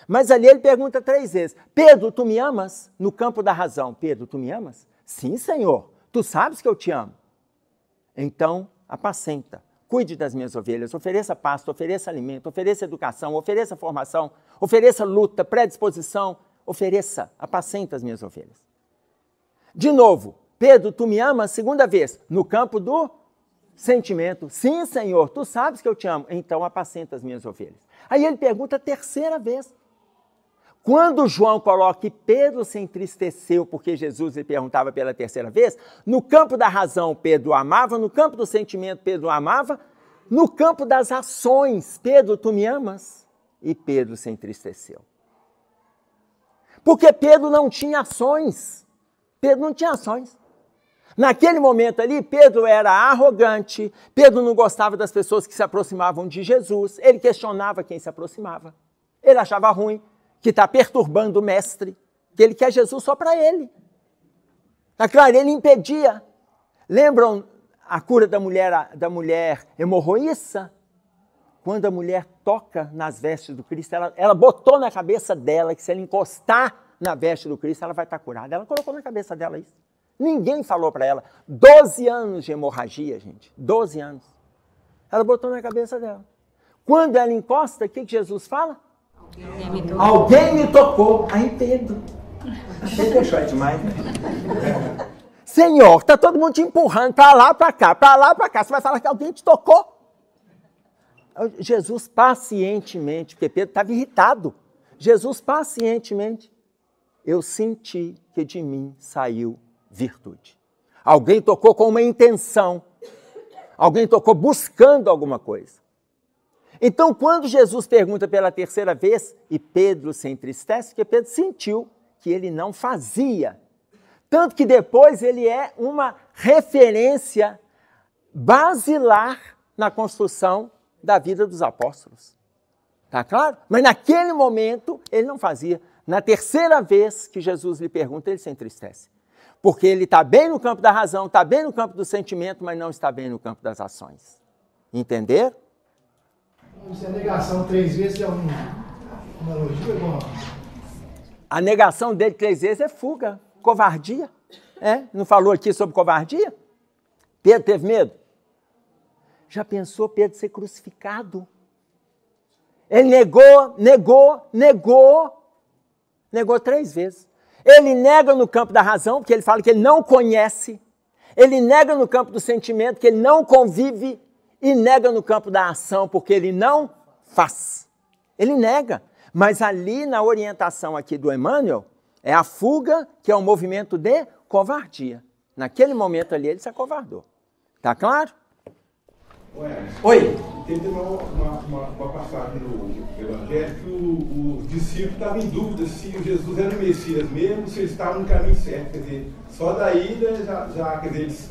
Mas ali ele pergunta 3 vezes: Pedro, tu me amas? No campo da razão. Pedro, tu me amas? Sim, Senhor, tu sabes que eu te amo. Então, apacenta, cuide das minhas ovelhas, ofereça pasto, ofereça alimento, ofereça educação, ofereça formação, ofereça luta, predisposição, ofereça, apacenta as minhas ovelhas. De novo, Pedro, tu me amas? Segunda vez, no campo do sentimento. Sim, Senhor, tu sabes que eu te amo. Então apacenta as minhas ovelhas. Aí ele pergunta a terceira vez. Quando João coloca que Pedro se entristeceu porque Jesus lhe perguntava pela terceira vez, no campo da razão Pedro amava, no campo do sentimento Pedro amava, no campo das ações, Pedro, tu me amas? E Pedro se entristeceu. Porque Pedro não tinha ações. Pedro não tinha ações. Naquele momento ali, Pedro era arrogante, Pedro não gostava das pessoas que se aproximavam de Jesus, ele questionava quem se aproximava. Ele achava ruim, que está perturbando o mestre, que ele quer Jesus só para ele. Está claro, ele impedia. Lembram a cura da mulher hemorroíça? Quando a mulher toca nas vestes do Cristo, ela botou na cabeça dela que se ela encostar na veste do Cristo, ela vai estar curada. Ela colocou na cabeça dela isso. Ninguém falou para ela. 12 anos de hemorragia, gente. 12 anos. Ela botou na cabeça dela. Quando ela encosta, o que Jesus fala? Alguém me tocou. Aí Pedro. Pedro deixou demais, né? Senhor, está todo mundo te empurrando para lá, para cá, para lá, para cá. Você vai falar que alguém te tocou? Jesus pacientemente, porque Pedro estava irritado. Jesus pacientemente. Eu senti que de mim saiu virtude. Alguém tocou com uma intenção. Alguém tocou buscando alguma coisa. Então, quando Jesus pergunta pela terceira vez, e Pedro se entristece, porque Pedro sentiu que ele não fazia. Tanto que depois ele é uma referência basilar na construção da vida dos apóstolos. Tá claro? Mas naquele momento ele não fazia. Na terceira vez que Jesus lhe pergunta, ele se entristece. Porque ele está bem no campo da razão, está bem no campo do sentimento, mas não está bem no campo das ações. Entenderam? Se a negação 3 vezes é uma analogia, bom. A negação dele 3 vezes é fuga, covardia. Não falou aqui sobre covardia? Pedro teve medo? Já pensou Pedro ser crucificado? Ele negou 3 vezes. Ele nega no campo da razão, porque ele fala que ele não conhece. Ele nega no campo do sentimento, que ele não convive. E nega no campo da ação, porque ele não faz. Ele nega. Mas ali na orientação aqui do Emmanuel, é a fuga, que é um movimento de covardia. Naquele momento ali ele se acovardou. Tá claro? Oi. Tem uma passagem no Evangelho que os discípulos estavam em dúvida se Jesus era o Messias mesmo, se eles estavam no caminho certo. Quer dizer, só daí, né, quer dizer,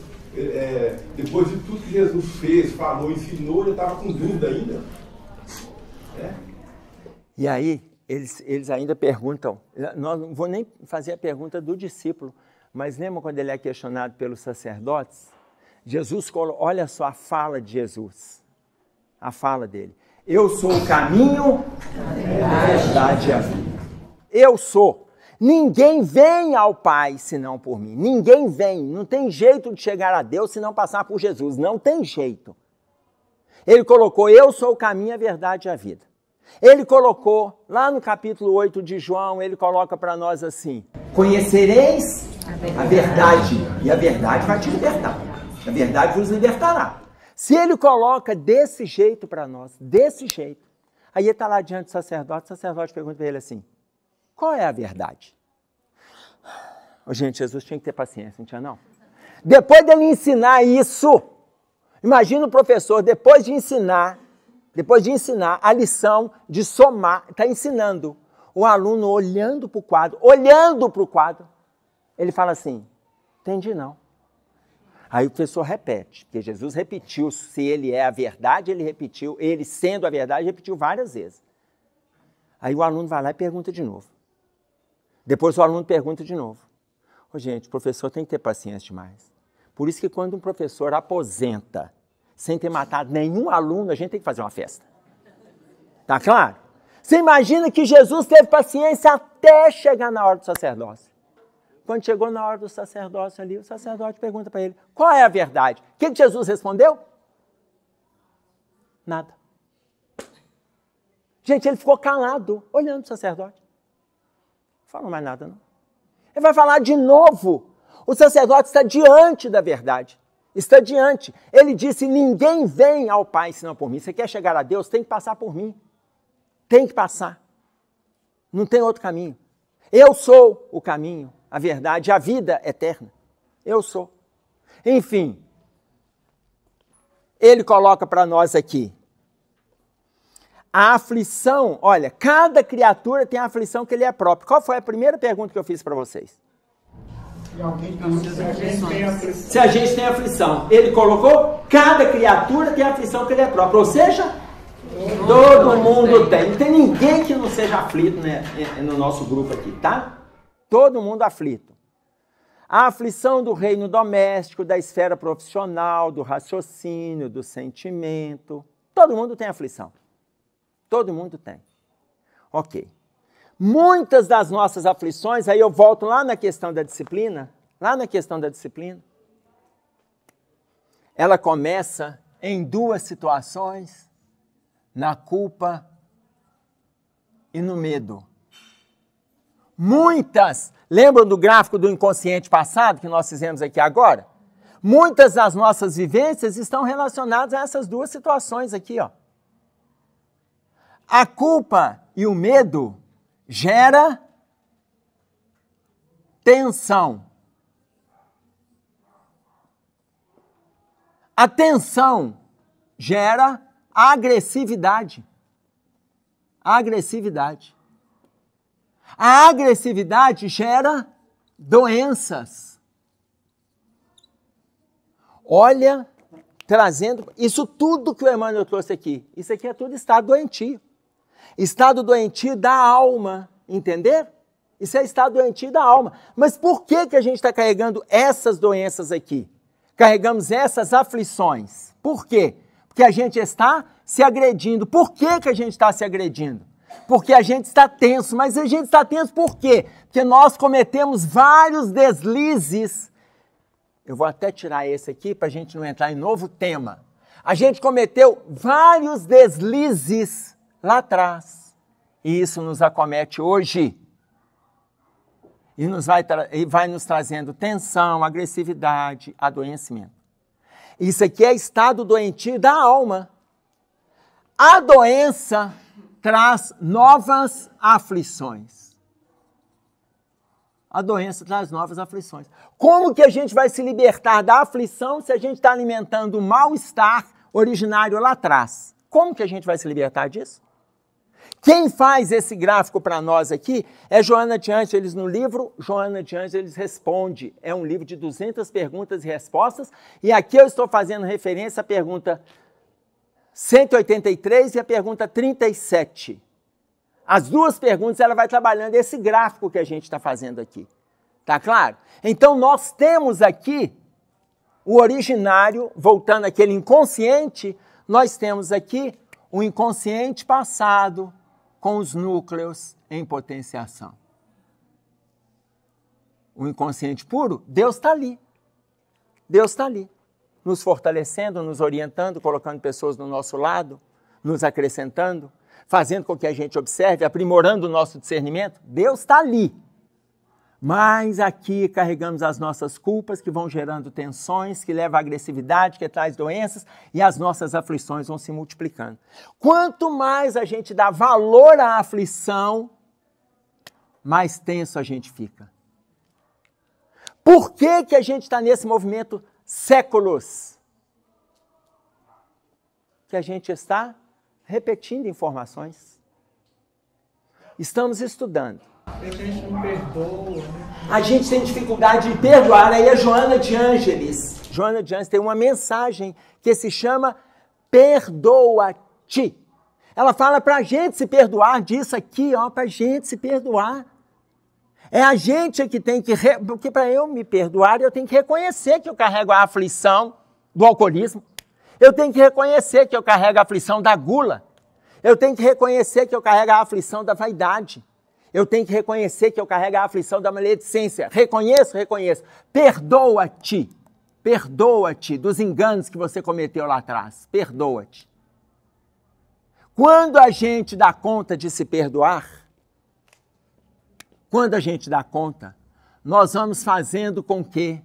depois de tudo que Jesus fez, falou, ensinou, ele estava com dúvida ainda. E aí, eles ainda perguntam, não vou nem fazer a pergunta do discípulo, mas lembra quando ele é questionado pelos sacerdotes? Jesus, olha só a fala de Jesus, a fala dele. Eu sou o caminho, a verdade e a vida. Eu sou. Ninguém vem ao Pai senão por mim. Ninguém vem. Não tem jeito de chegar a Deus se não passar por Jesus. Não tem jeito. Ele colocou, eu sou o caminho, a verdade e a vida. Ele colocou, lá no capítulo 8 de João, ele coloca para nós assim, conhecereis a verdade e a verdade vai te libertar. A verdade vos libertará. Se ele coloca desse jeito para nós, desse jeito, aí ele está lá diante do sacerdote, o sacerdote pergunta para ele assim, qual é a verdade? Gente, Jesus tinha que ter paciência, não tinha não? Depois dele ensinar isso, imagina o professor, depois de ensinar depois de ensinar a lição de somar, está ensinando. O aluno olhando para o quadro, ele fala assim, entendi não. Aí o professor repete, porque Jesus repetiu, se ele é a verdade, ele repetiu, ele sendo a verdade, repetiu várias vezes. Aí o aluno vai lá e pergunta de novo. Depois o aluno pergunta de novo. Ô, gente, o professor tem que ter paciência demais. Por isso que quando um professor aposenta, sem ter matado nenhum aluno, a gente tem que fazer uma festa. Tá claro? Você imagina que Jesus teve paciência até chegar na hora do sacerdócio. Quando chegou na hora do sacerdócio ali, o sacerdote pergunta para ele, qual é a verdade? O que Jesus respondeu? Nada. Gente, ele ficou calado, olhando o sacerdote. Não falou mais nada, não. Ele vai falar de novo. O sacerdote está diante da verdade. Está diante. Ele disse, ninguém vem ao Pai senão por mim. Você quer chegar a Deus, tem que passar por mim. Tem que passar. Não tem outro caminho. Eu sou o caminho, a verdade, a vida eterna. Eu sou. Enfim, ele coloca para nós aqui. A aflição, olha, cada criatura tem a aflição que ele é próprio. Qual foi a primeira pergunta que eu fiz para vocês? Se a gente tem aflição. Ele colocou, cada criatura tem a aflição que ele é próprio. Ou seja, todo mundo tem. Não tem ninguém que não seja aflito, né, no nosso grupo aqui, tá? Todo mundo aflito. A aflição do reino doméstico, da esfera profissional, do raciocínio, do sentimento. Todo mundo tem aflição. Todo mundo tem. Ok. Muitas das nossas aflições, aí eu volto lá na questão da disciplina, ela começa em duas situações, na culpa e no medo. Muitas, lembram do gráfico do inconsciente passado que nós fizemos aqui agora? Muitas das nossas vivências estão relacionadas a essas duas situações aqui, ó. A culpa e o medo gera tensão. A tensão gera agressividade. A agressividade gera doenças. Olha, trazendo isso tudo que o Emmanuel trouxe aqui. Isso aqui é tudo estado doentio. Estado doentio da alma, entender? Isso é estado doentio da alma. Mas por que a gente está carregando essas doenças aqui? Carregamos essas aflições. Por quê? Porque a gente está se agredindo. Por que a gente está se agredindo? Porque a gente está tenso. Mas a gente está tenso por quê? Porque nós cometemos vários deslizes. Eu vou até tirar esse aqui para a gente não entrar em novo tema. A gente cometeu vários deslizes lá atrás. E isso nos acomete hoje. E vai nos trazendo tensão, agressividade, adoecimento. Isso aqui é estado doentio da alma. A doença traz novas aflições. A doença traz novas aflições. Como que a gente vai se libertar da aflição se a gente está alimentando o mal-estar originário lá atrás? Como que a gente vai se libertar disso? Quem faz esse gráfico para nós aqui é Joana de Ângeles no livro Joana de Ângeles Responde. É um livro de 200 perguntas e respostas. E aqui eu estou fazendo referência à pergunta 183 e à pergunta 37. As duas perguntas ela vai trabalhando esse gráfico que a gente está fazendo aqui. Tá claro? Então nós temos aqui o originário, voltando àquele inconsciente, nós temos aqui o inconsciente passado com os núcleos em potenciação. O inconsciente puro, Deus está ali. Deus está ali, nos fortalecendo, nos orientando, colocando pessoas do nosso lado, nos acrescentando, fazendo com que a gente observe, aprimorando o nosso discernimento. Deus está ali. Mas aqui carregamos as nossas culpas, que vão gerando tensões, que levam à agressividade, que traz doenças, e as nossas aflições vão se multiplicando. Quanto mais a gente dá valor à aflição, mais tenso a gente fica. Por que a gente está nesse movimento séculos? Que a gente está repetindo informações. Estamos estudando. A gente não perdoa, né? A gente tem dificuldade de perdoar. Aí a Joana de Ângeles. Joana de Ângeles tem uma mensagem que se chama Perdoa-te. Ela fala para a gente se perdoar disso aqui, ó, para a gente se perdoar. É a gente que tem que... Porque para eu me perdoar, eu tenho que reconhecer que eu carrego a aflição do alcoolismo. Eu tenho que reconhecer que eu carrego a aflição da gula. Eu tenho que reconhecer que eu carrego a aflição da vaidade. Eu tenho que reconhecer que eu carrego a aflição da maledicência. Reconheço. Perdoa-te. Perdoa-te dos enganos que você cometeu lá atrás. Perdoa-te. Quando a gente dá conta de se perdoar, nós vamos fazendo com que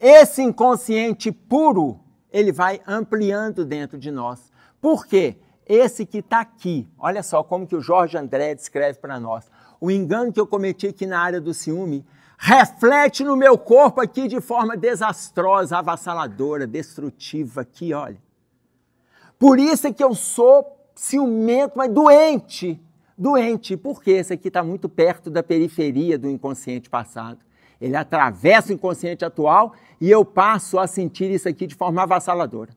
esse inconsciente puro, ele vai ampliando dentro de nós. Por quê? Esse que está aqui, olha só como que o Jorge André descreve para nós. O engano que eu cometi aqui na área do ciúme reflete no meu corpo aqui de forma desastrosa, avassaladora, destrutiva aqui, olha. Por isso é que eu sou ciumento, mas doente. Doente, porque esse aqui está muito perto da periferia do inconsciente passado. Ele atravessa o inconsciente atual e eu passo a sentir isso aqui de forma avassaladora.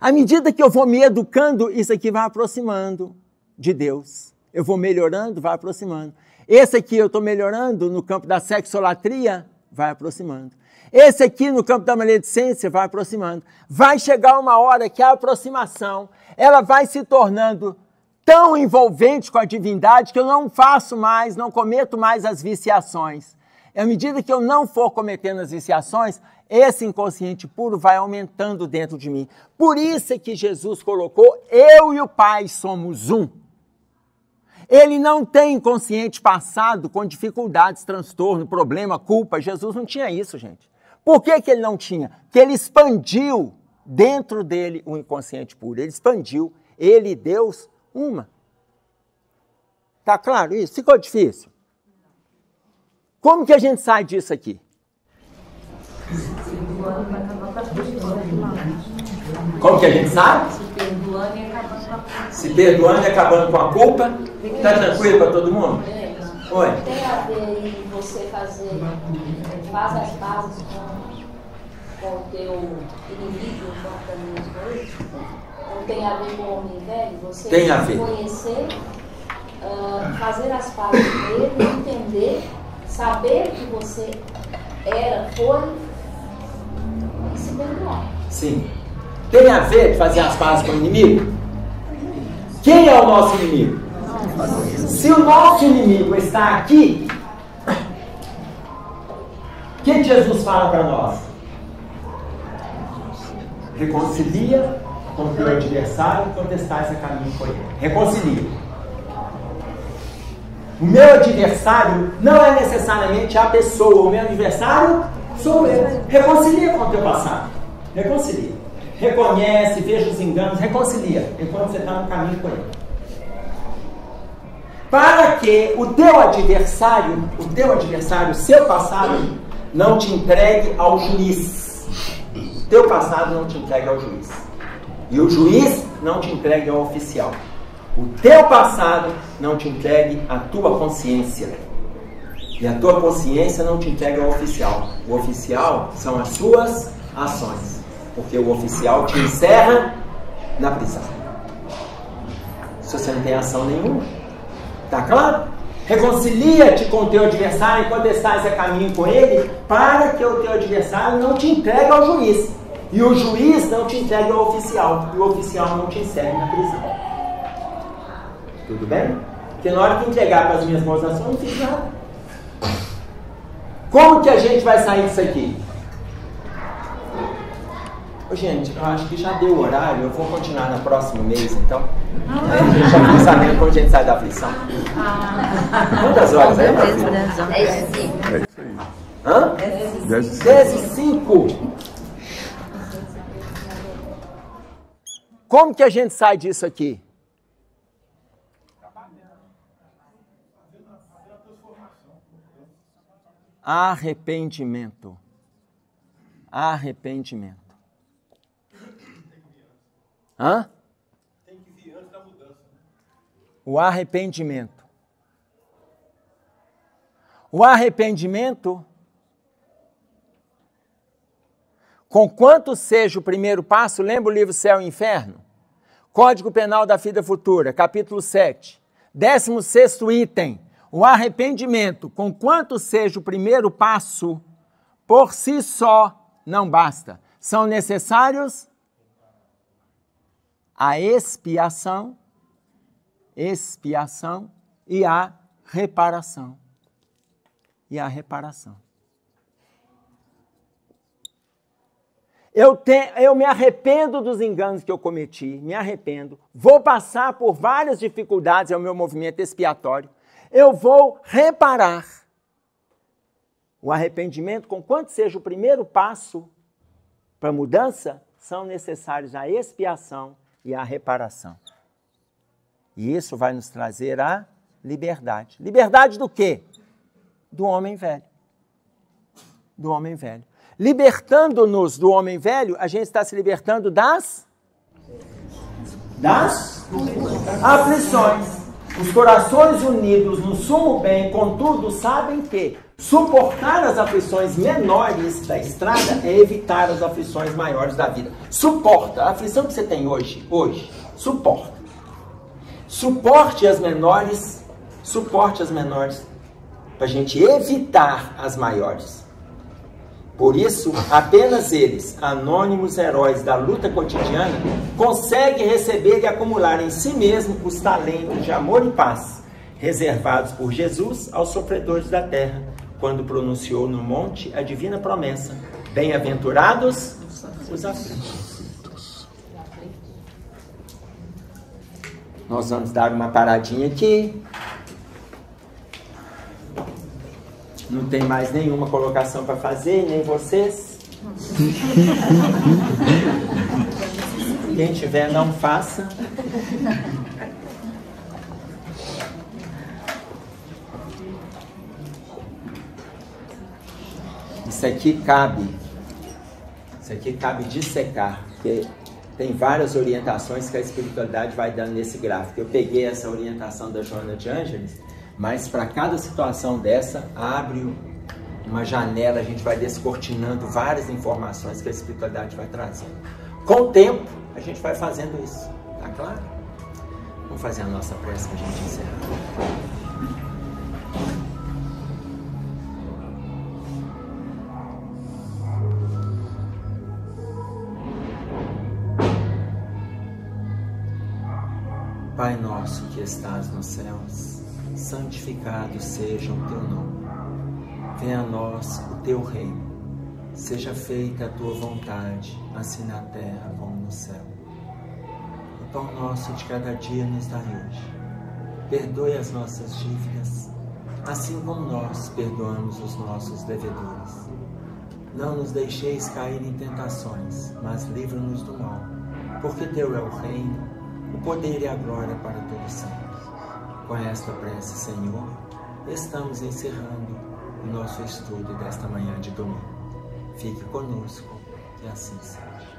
À medida que eu vou me educando, isso aqui vai aproximando de Deus. Eu vou melhorando, vai aproximando. Esse aqui eu estou melhorando no campo da sexolatria, vai aproximando. Esse aqui no campo da maledicência, vai aproximando. Vai chegar uma hora que a aproximação, ela vai se tornando tão envolvente com a divindade que eu não faço mais, não cometo mais as viciações. À medida que eu não for cometendo as viciações, esse inconsciente puro vai aumentando dentro de mim. Por isso é que Jesus colocou, eu e o Pai somos um. Ele não tem inconsciente passado com dificuldades, transtorno, problema, culpa. Jesus não tinha isso, gente. Por que ele não tinha? Porque ele expandiu dentro dele o inconsciente puro. Ele expandiu. Ele e Deus, uma. Tá claro isso? Ficou difícil? Como que a gente sai disso aqui? Como que a gente sai? Se perdoando e acabando com a culpa. Tá tranquilo para todo mundo? Oi. Tem a ver em você faz as pazes com o teu inimigo, não tem a ver com o homem velho? Você tem a ver. Conhecer, fazer as pazes com ele, entender, saber que você foi e se perdoar. Sim. Tem a ver fazer as pazes com o inimigo? Quem é o nosso inimigo? Se o nosso inimigo está aqui, o que Jesus fala para nós? Reconcilia com o teu adversário quando estás a caminho com ele. Reconcilia. O meu adversário não é necessariamente a pessoa, o meu adversário sou eu. Reconcilia com o teu passado. Reconcilia. Reconhece, veja os enganos, reconcilia enquanto você está no caminho com ele. Para que o teu adversário, seu passado, não te entregue ao juiz. O teu passado não te entregue ao juiz. E o juiz não te entregue ao oficial. O teu passado não te entregue à tua consciência. E a tua consciência não te entregue ao oficial. O oficial são as suas ações. Porque o oficial te encerra na prisão. Se você não tem ação nenhuma. Tá claro? Reconcilia-te com o teu adversário enquanto estás a caminho com ele, para que o teu adversário não te entregue ao juiz. E o juiz não te entregue ao oficial. E o oficial não te encerre na prisão. Tudo bem? Porque na hora que entregar para as minhas boas ações, não fiz nada. Como que a gente vai sair disso aqui? Gente, eu acho que já deu o horário, eu vou continuar no próximo mês, então. A gente já fica sabendo quando a gente sai da aflição. Quantas horas aí, meu filho? 10h05. Hã? 10h05. Como que a gente sai disso aqui? Arrependimento. Arrependimento. Hã? Tem que vir antes da mudança. O arrependimento. O arrependimento, conquanto seja o primeiro passo, lembra o livro Céu e Inferno? Código Penal da Vida Futura, capítulo 7. 16º item. O arrependimento, conquanto seja o primeiro passo, por si só não basta. São necessários a expiação e a reparação. Eu me arrependo dos enganos que eu cometi, me arrependo. Vou passar por várias dificuldades, é o meu movimento expiatório. Eu vou reparar. O arrependimento, conquanto seja o primeiro passo para a mudança, são necessários a expiação e a reparação. E isso vai nos trazer a liberdade. Liberdade do quê? Do homem velho. Do homem velho. Libertando-nos do homem velho, a gente está se libertando das aflições. Os corações unidos no sumo bem, contudo, sabem que suportar as aflições menores da estrada é evitar as aflições maiores da vida. Suporta. A aflição que você tem hoje, suporta. Suporte as menores, para a gente evitar as maiores. Por isso, apenas eles, anônimos heróis da luta cotidiana, conseguem receber e acumular em si mesmo os talentos de amor e paz, reservados por Jesus aos sofredores da terra, quando pronunciou no monte a divina promessa: bem-aventurados os aflitos. Nós vamos dar uma paradinha aqui. Não tem mais nenhuma colocação para fazer, nem vocês. Quem tiver, não faça. Isso aqui cabe dissecar, porque tem várias orientações que a espiritualidade vai dando nesse gráfico. Eu peguei essa orientação da Joana de Ângeles, mas para cada situação dessa, abre uma janela, a gente vai descortinando várias informações que a espiritualidade vai trazendo. Com o tempo, a gente vai fazendo isso. Tá claro? Vamos fazer a nossa prece para a gente encerrar. Pai nosso que estás nos céus, santificado seja o teu nome. Venha a nós o teu reino. Seja feita a tua vontade, assim na terra como no céu. O pão nosso de cada dia nos dai hoje. Perdoe as nossas dívidas, assim como nós perdoamos os nossos devedores. Não nos deixeis cair em tentações, mas livra-nos do mal, porque teu é o reino, o poder e a glória para todos sempre. Com esta prece, Senhor, estamos encerrando o nosso estudo desta manhã de domingo. Fique conosco, que assim seja.